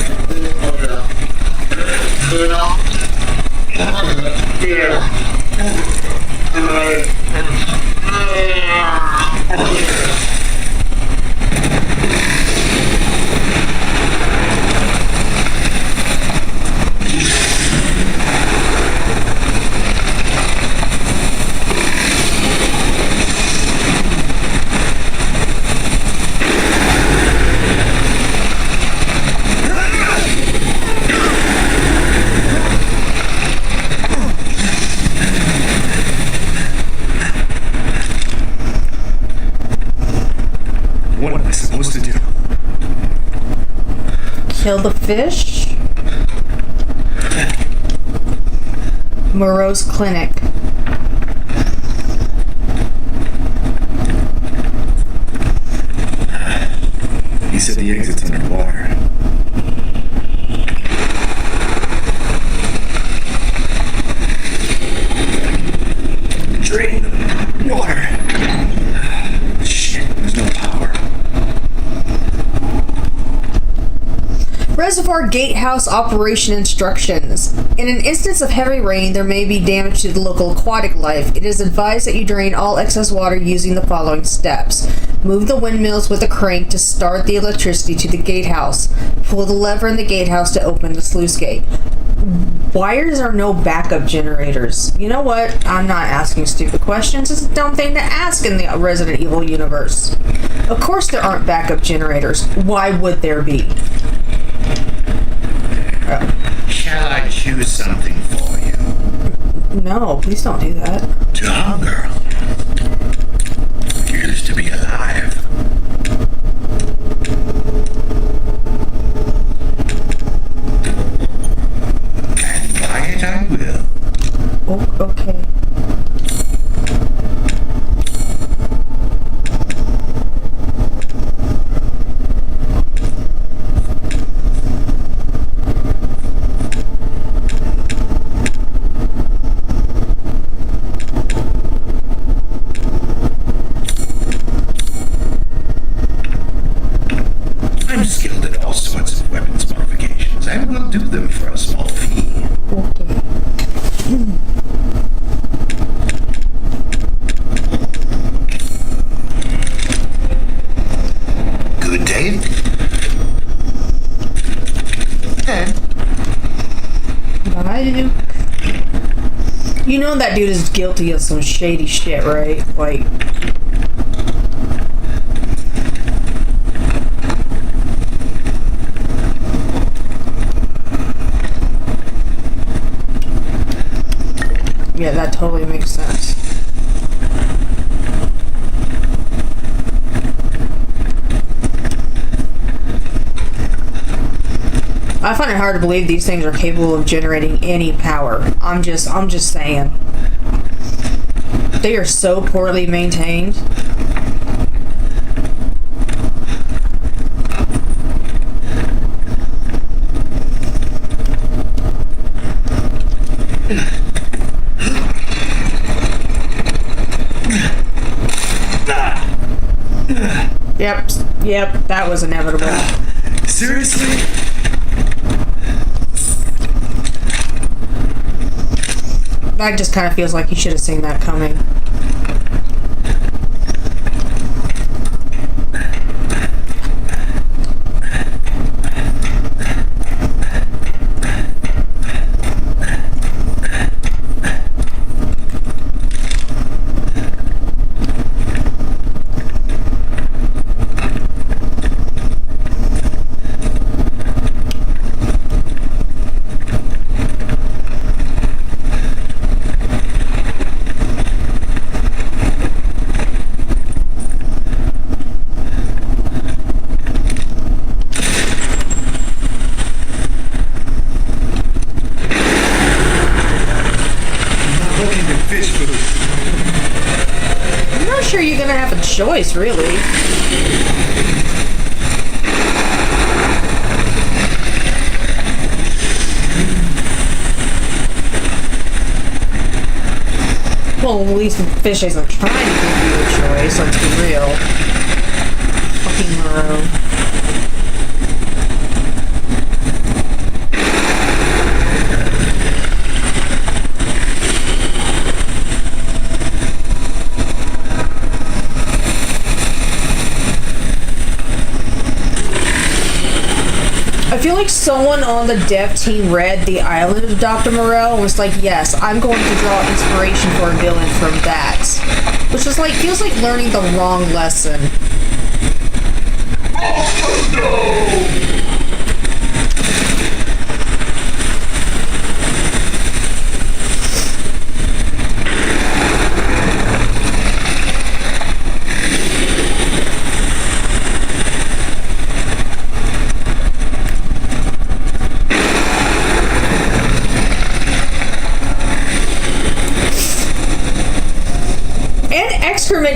What am I supposed to do? Kill the fish? Moreau's clinic. He said the exit's underwater. Drain the water. Shit, there's no power. Reservoir Gatehouse operation instructions. In an instance of heavy rain, there may be damage to the local aquatic life. It is advised that you drain all excess water using the following steps. Move the windmills with a crank to start the electricity to the gatehouse. Pull the lever in the gatehouse to open the sluice gate. Why is there no backup generators? You know what? I'm not asking stupid questions. It's a dumb thing to ask in the Resident Evil universe. Of course there aren't backup generators. Why would there be? Shall I choose something for you? No, please don't do that. Young girl. Used to be alive. And buy it I will. Oh, okay. I'm skilled at all sorts of weapons modifications. I will do them for a small fee. Okay. Good day. Bye, Duke. You know that dude is guilty of some shady shit, right? Like... Yeah, that totally makes sense. I find it hard to believe these things are capable of generating any power. I'm just saying. They are so poorly maintained. Yep, that was inevitable. Seriously? That just kind of feels like he should have seen that coming. choice, really. Well, at least Fish isn't trying to give you a choice, let's be real. Fucking Moreau. I feel like someone on the dev team read The Island of Dr. Moreau and was like, yes, I'm going to draw inspiration for a villain from that. Which is like, feels like learning the wrong lesson. Oh no!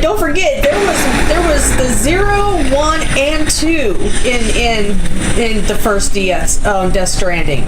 Don't forget, there was the 0, 1, and 2 in the first Death Stranding.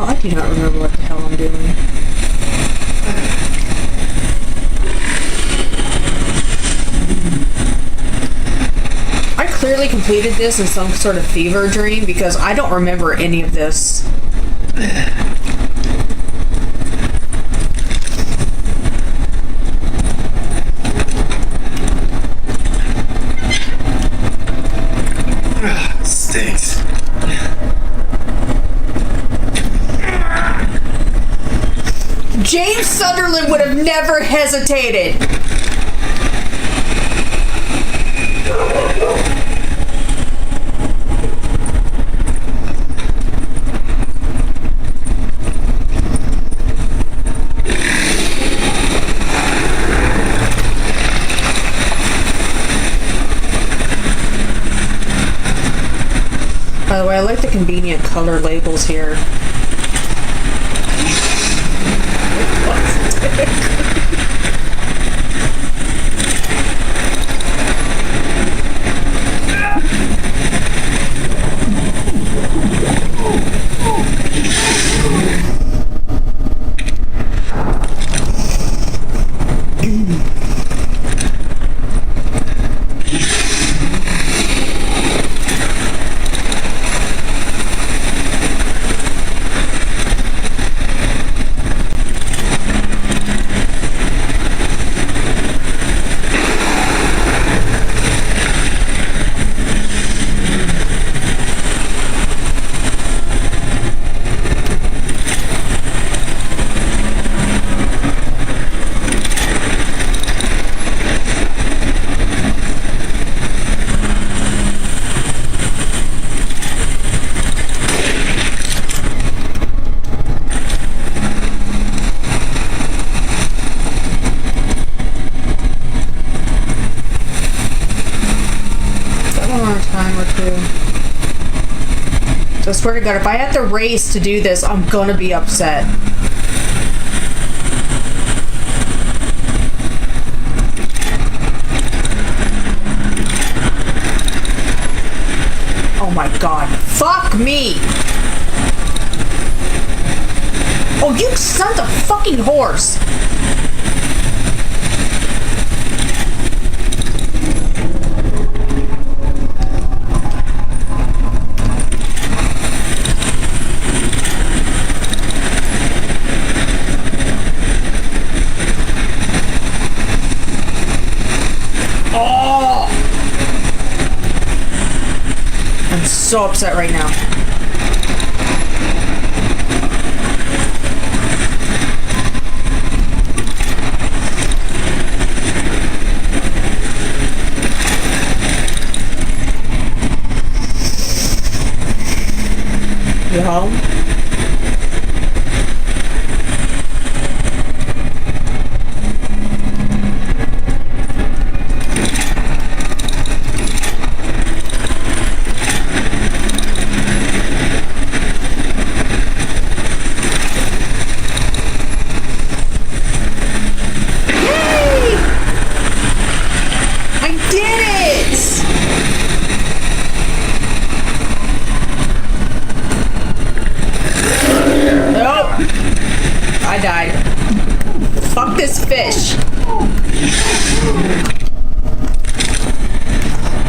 I do not remember what the hell I'm doing. I clearly completed this in some sort of fever dream because I don't remember any of this. Stinks. James Sunderland would have never hesitated. By the way, I like the convenient color labels here. I swear to God, if I have to race to do this, I'm gonna be upset. Oh my God. Fuck me! Oh, you son of a fucking horse! So upset right now.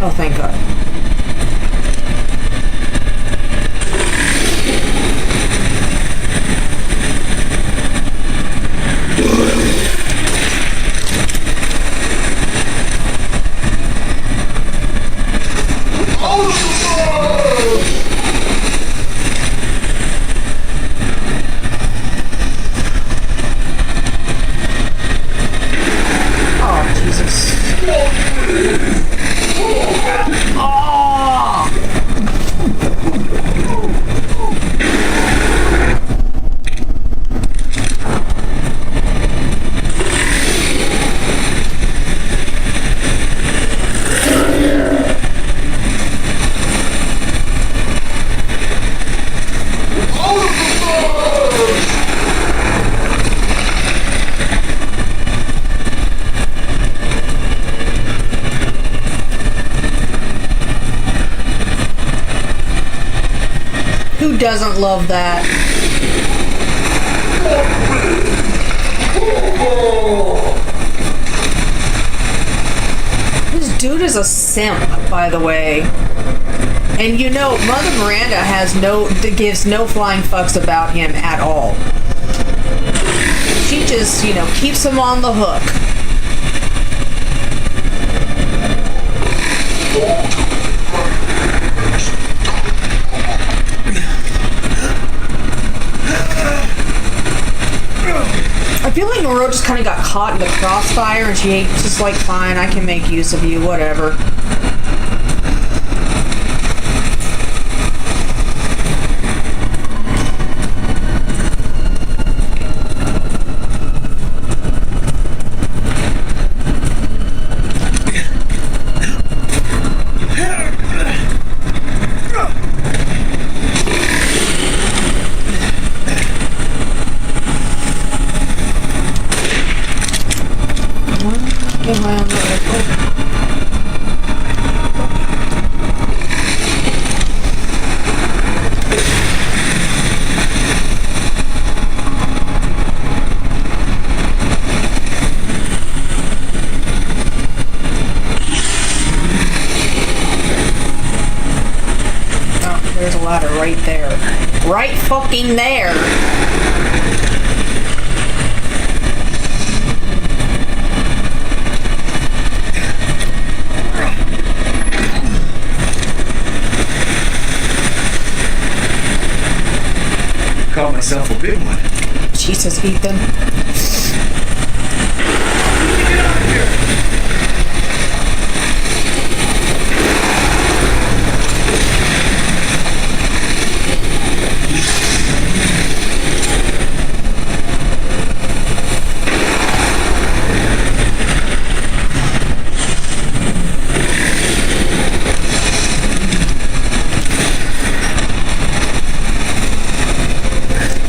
Oh, thank God. Oh, Jesus. Oh! Who doesn't love that? This dude is a simp, by the way. And you know, Mother Miranda gives no flying fucks about him at all. She just, keeps him on the hook. I feel like Moreau just kind of got caught in the crossfire and she's just like, fine, I can make use of you, whatever. There's a ladder right there. Right fucking there. Caught myself a big one. Jesus, Ethan. Get out of here!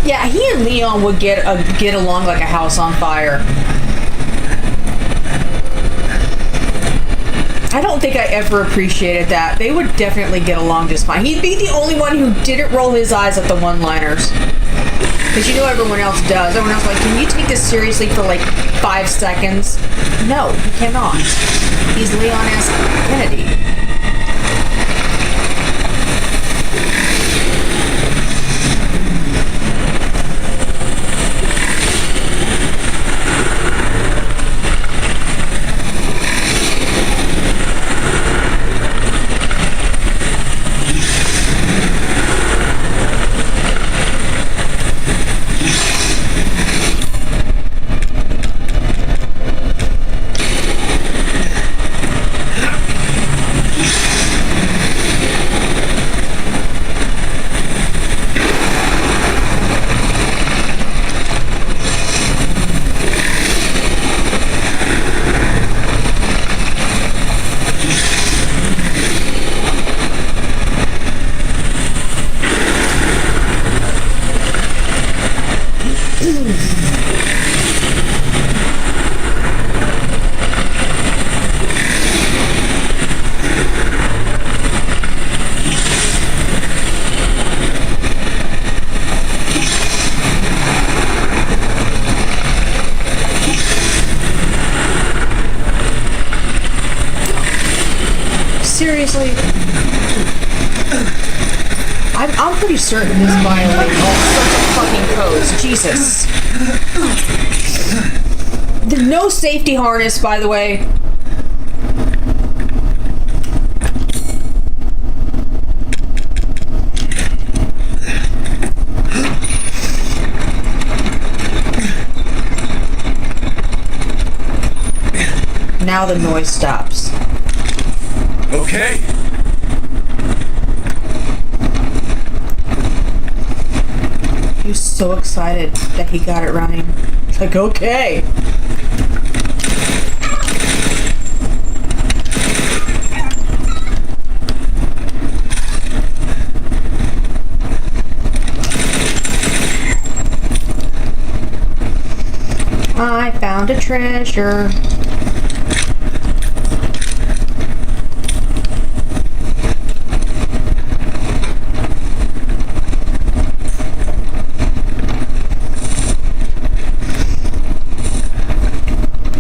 Yeah, he and Leon would get along like a house on fire. I don't think I ever appreciated that. They would definitely get along just fine. He'd be the only one who didn't roll his eyes at the one-liners. Because everyone else does. Everyone else is like, can you take this seriously for like 5 seconds? No, he cannot. He's Leon S. Kennedy. Seriously? I'm pretty certain this violates all sorts of fucking codes. Jesus. No safety harness, by the way. Now the noise stops. Okay. He was so excited that he got it running. It's like, okay. I found a treasure.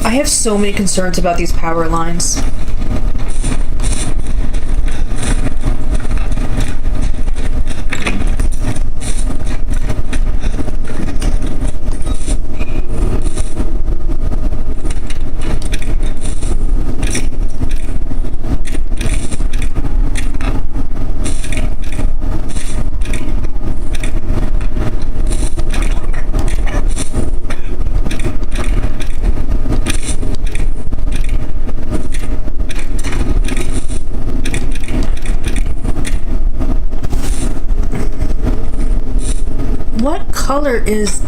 I have so many concerns about these power lines. What color is...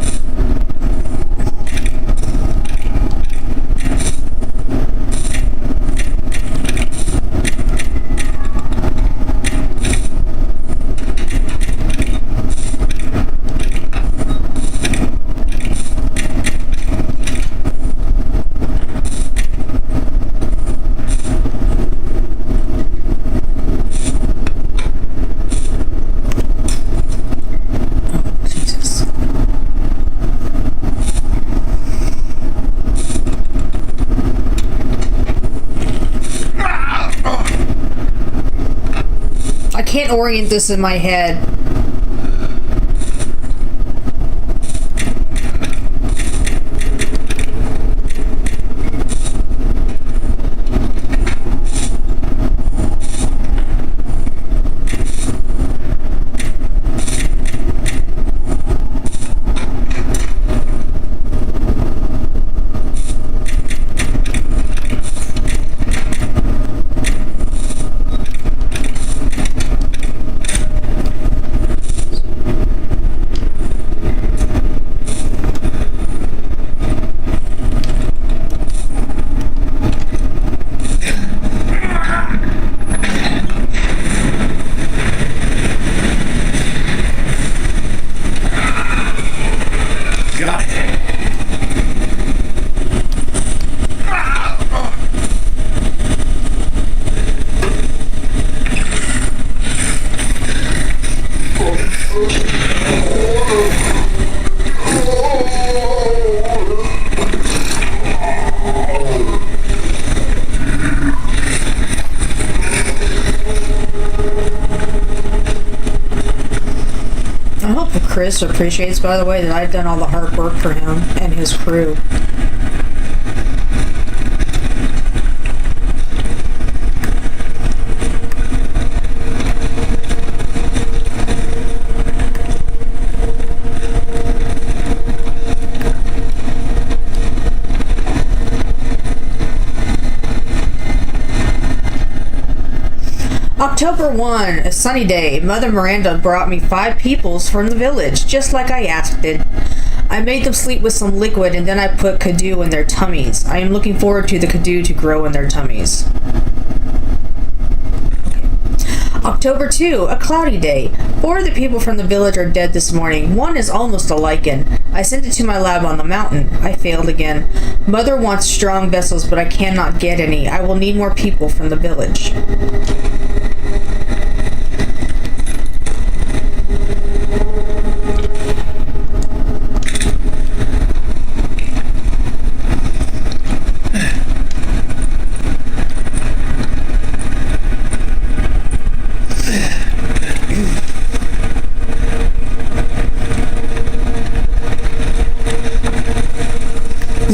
I can't orient this in my head. Got it. I hope Chris appreciates, by the way, that I've done all the hard work for him and his crew. October 1, a sunny day. Mother Miranda brought me 5 peoples from the village, just like I asked it. I made them sleep with some liquid and then I put Kadu in their tummies. I am looking forward to the Kadu to grow in their tummies. October 2, a cloudy day. 4 of the people from the village are dead this morning. 1 is almost a lichen. I sent it to my lab on the mountain. I failed again. Mother wants strong vessels, but I cannot get any. I will need more people from the village.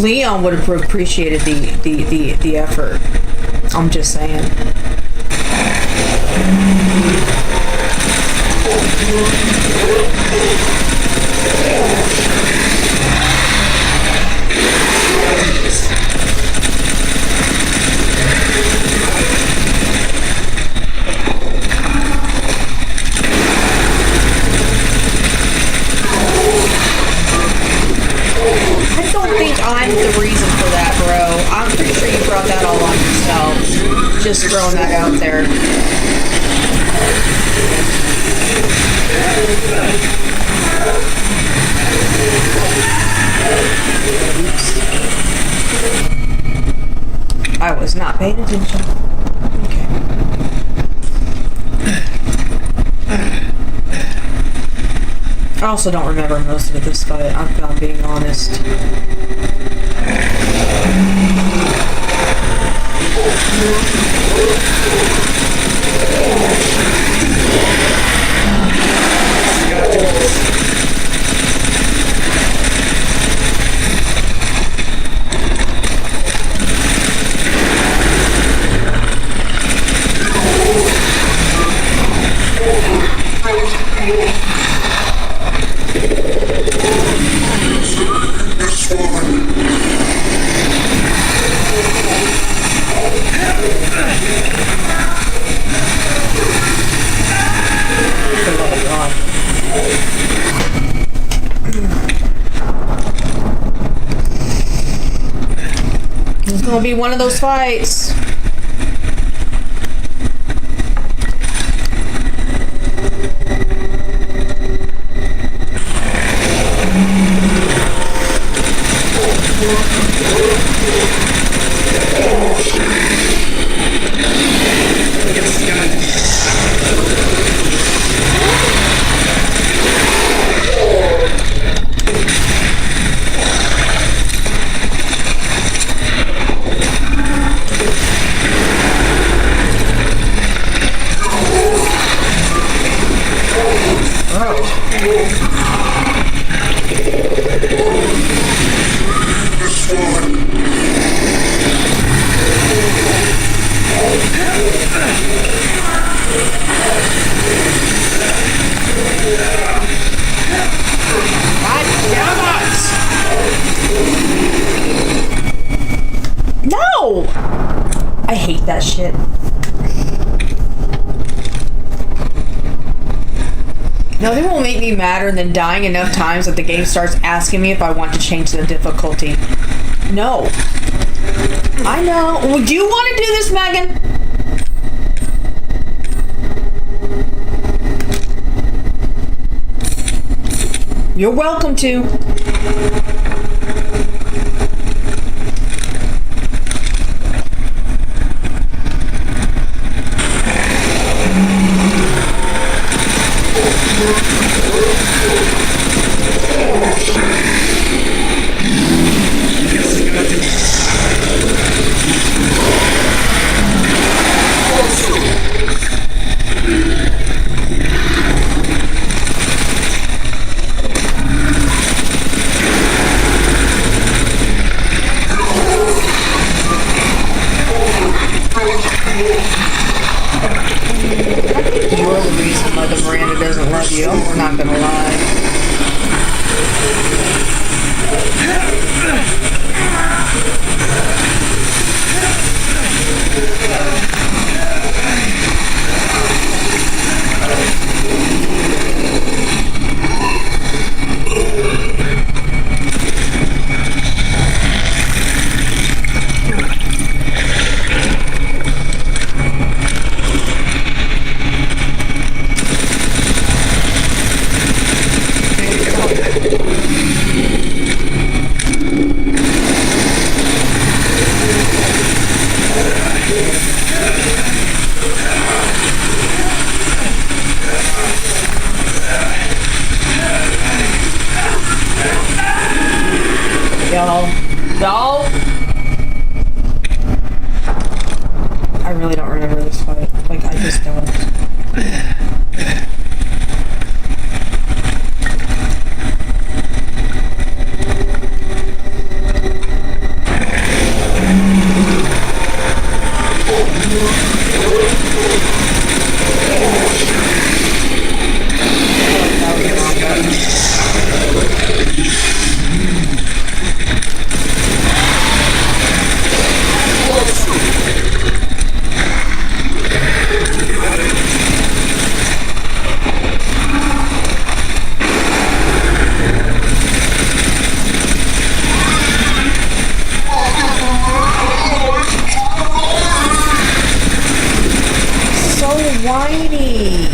Leon would have appreciated the effort. I'm just saying. I don't think I'm the reason for that, bro. I'm pretty sure you brought that all on yourself. Just throwing that out there. Oops. I was not paying attention. Okay. I also don't remember most of this fight, if I'm being honest. It's gonna be one of those fights. No! I hate that shit. Nothing will make me madder than dying enough times that the game starts asking me if I want to change the difficulty. No. I know. Well, do you want to do this, Megan? You're welcome to. You're the reason Mother Miranda doesn't love you. I'm not gonna lie. Y'all. I really don't remember this fight. Like, I just don't. So whiny.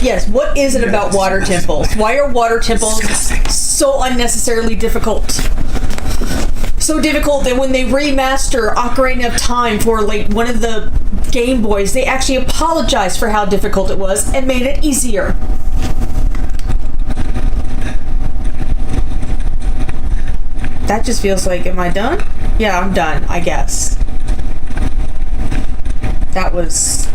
Yes, what is it about water temples? Why are water temples so unnecessarily difficult? So difficult that when they remaster Ocarina of Time for like one of the Game Boys, they actually apologized for how difficult it was and made it easier. That just feels like, am I done? Yeah, I'm done, I guess. That was...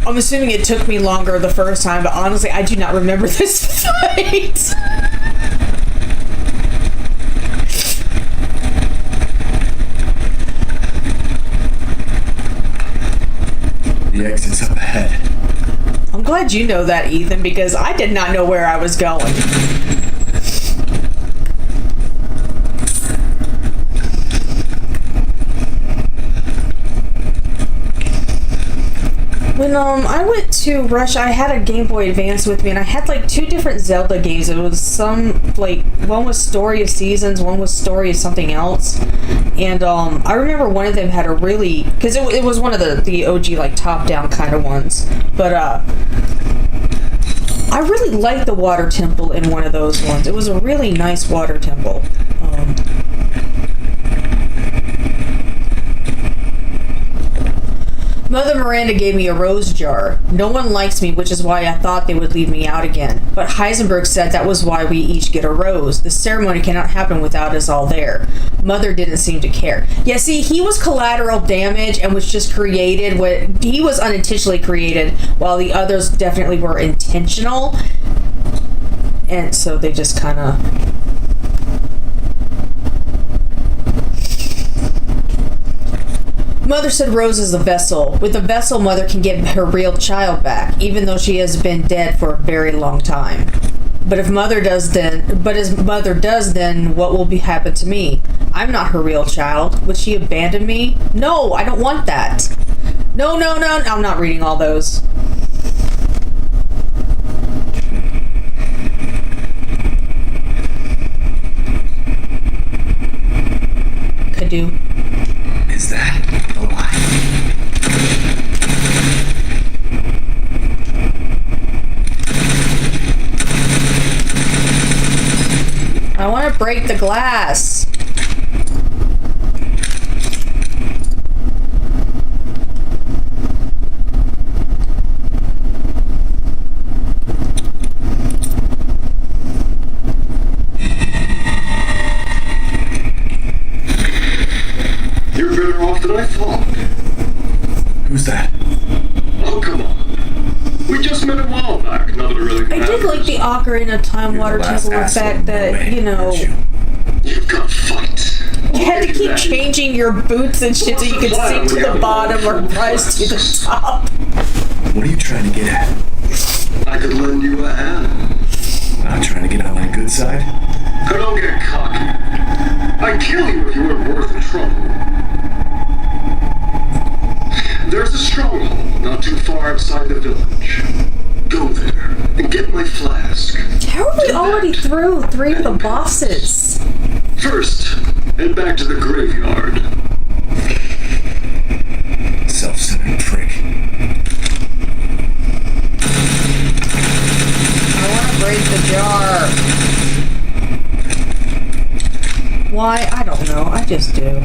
I'm assuming it took me longer the first time, but honestly, I do not remember this fight. The exit's up ahead. I'm glad you know that, Ethan, because I did not know where I was going. When I went to Russia, I had a Game Boy Advance with me, and I had like 2 different Zelda games. It was some like one was Story of Seasons, one was Story of something else. And I remember one of them had a really, because it was one of the OG like top-down kind of ones. But I really liked the water temple in one of those ones. It was a really nice water temple. Mother Miranda gave me a rose jar. No one likes me, which is why I thought they would leave me out again. But Heisenberg said that was why we each get a rose. The ceremony cannot happen without us all there. Mother didn't seem to care. Yeah, see, he was collateral damage and was just created. He was unintentionally created, while the others definitely were intentional. And so they just kind of... Mother said Rose is a vessel. With a vessel, Mother can get her real child back, even though she has been dead for a very long time. But if Mother does, then what will happen to me? I'm not her real child. Would she abandon me? No, I don't want that. No. I'm not reading all those. Kadu. Is that a lie? I want to break the glass. did like the Ocarina of Time water temple effect that, you know, You've got fight. you had to keep changing your boots and shit so you could sink to the bottom or rise to the top. What are you trying to get at? I could lend you a hand. I'm trying to get on that good side. So don't get cocky. I'd kill you if you weren't worth the trouble. There's a stronghold not too far outside the village. Go there and get my flask. How are we already through 3 of the bosses? First, head back to the graveyard. Self-centered prick. I want to break the jar. Why? I don't know. I just do.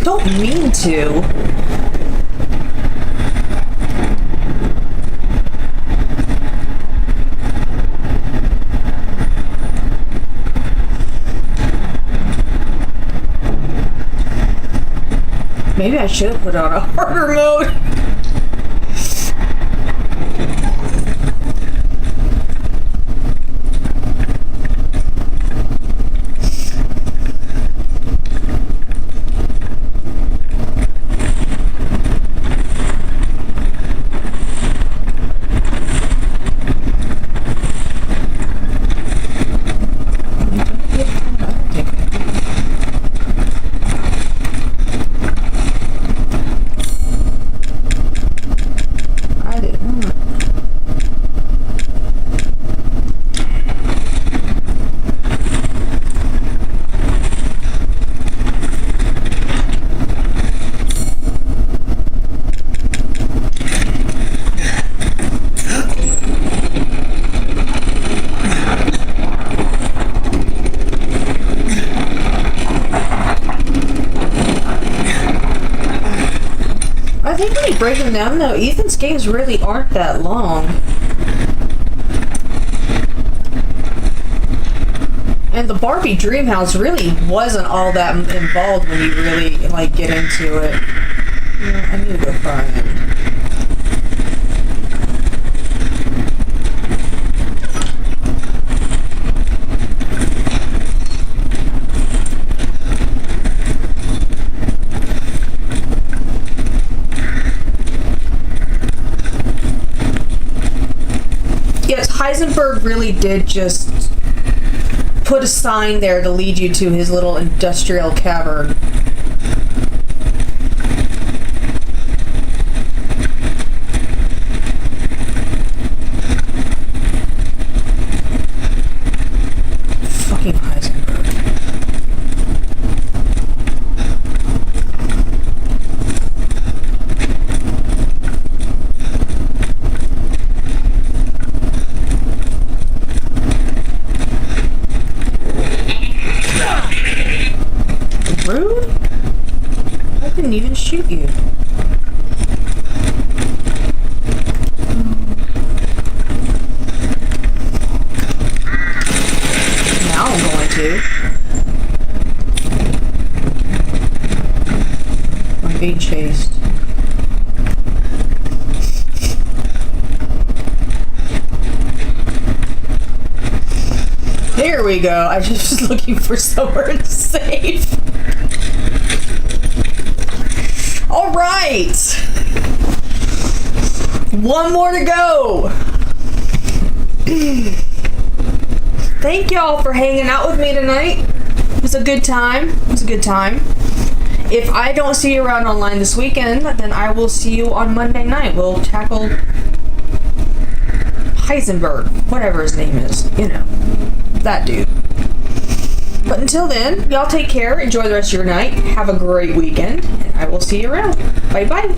Don't mean to. Maybe I should have put on a harder mode. I think when you break them down, though, Ethan's games really aren't that long. And the Barbie Dreamhouse really wasn't all that involved when you really, like, get into it. You know, I need to go find it. Yes, Heisenberg really did just put a sign there to lead you to his little industrial cavern. Fucking Heisenberg. Rude? I didn't even shoot you. Now I'm going to. I'm being chased. There we go. I was just looking for somewhere to save. All right. One more to go. Thank y'all for hanging out with me tonight. It was a good time. If I don't see you around online this weekend, then I will see you on Monday night. We'll tackle Heisenberg, whatever his name is. You know, that dude. But until then, y'all take care. Enjoy the rest of your night. Have a great weekend. And I will see you around. Bye-bye.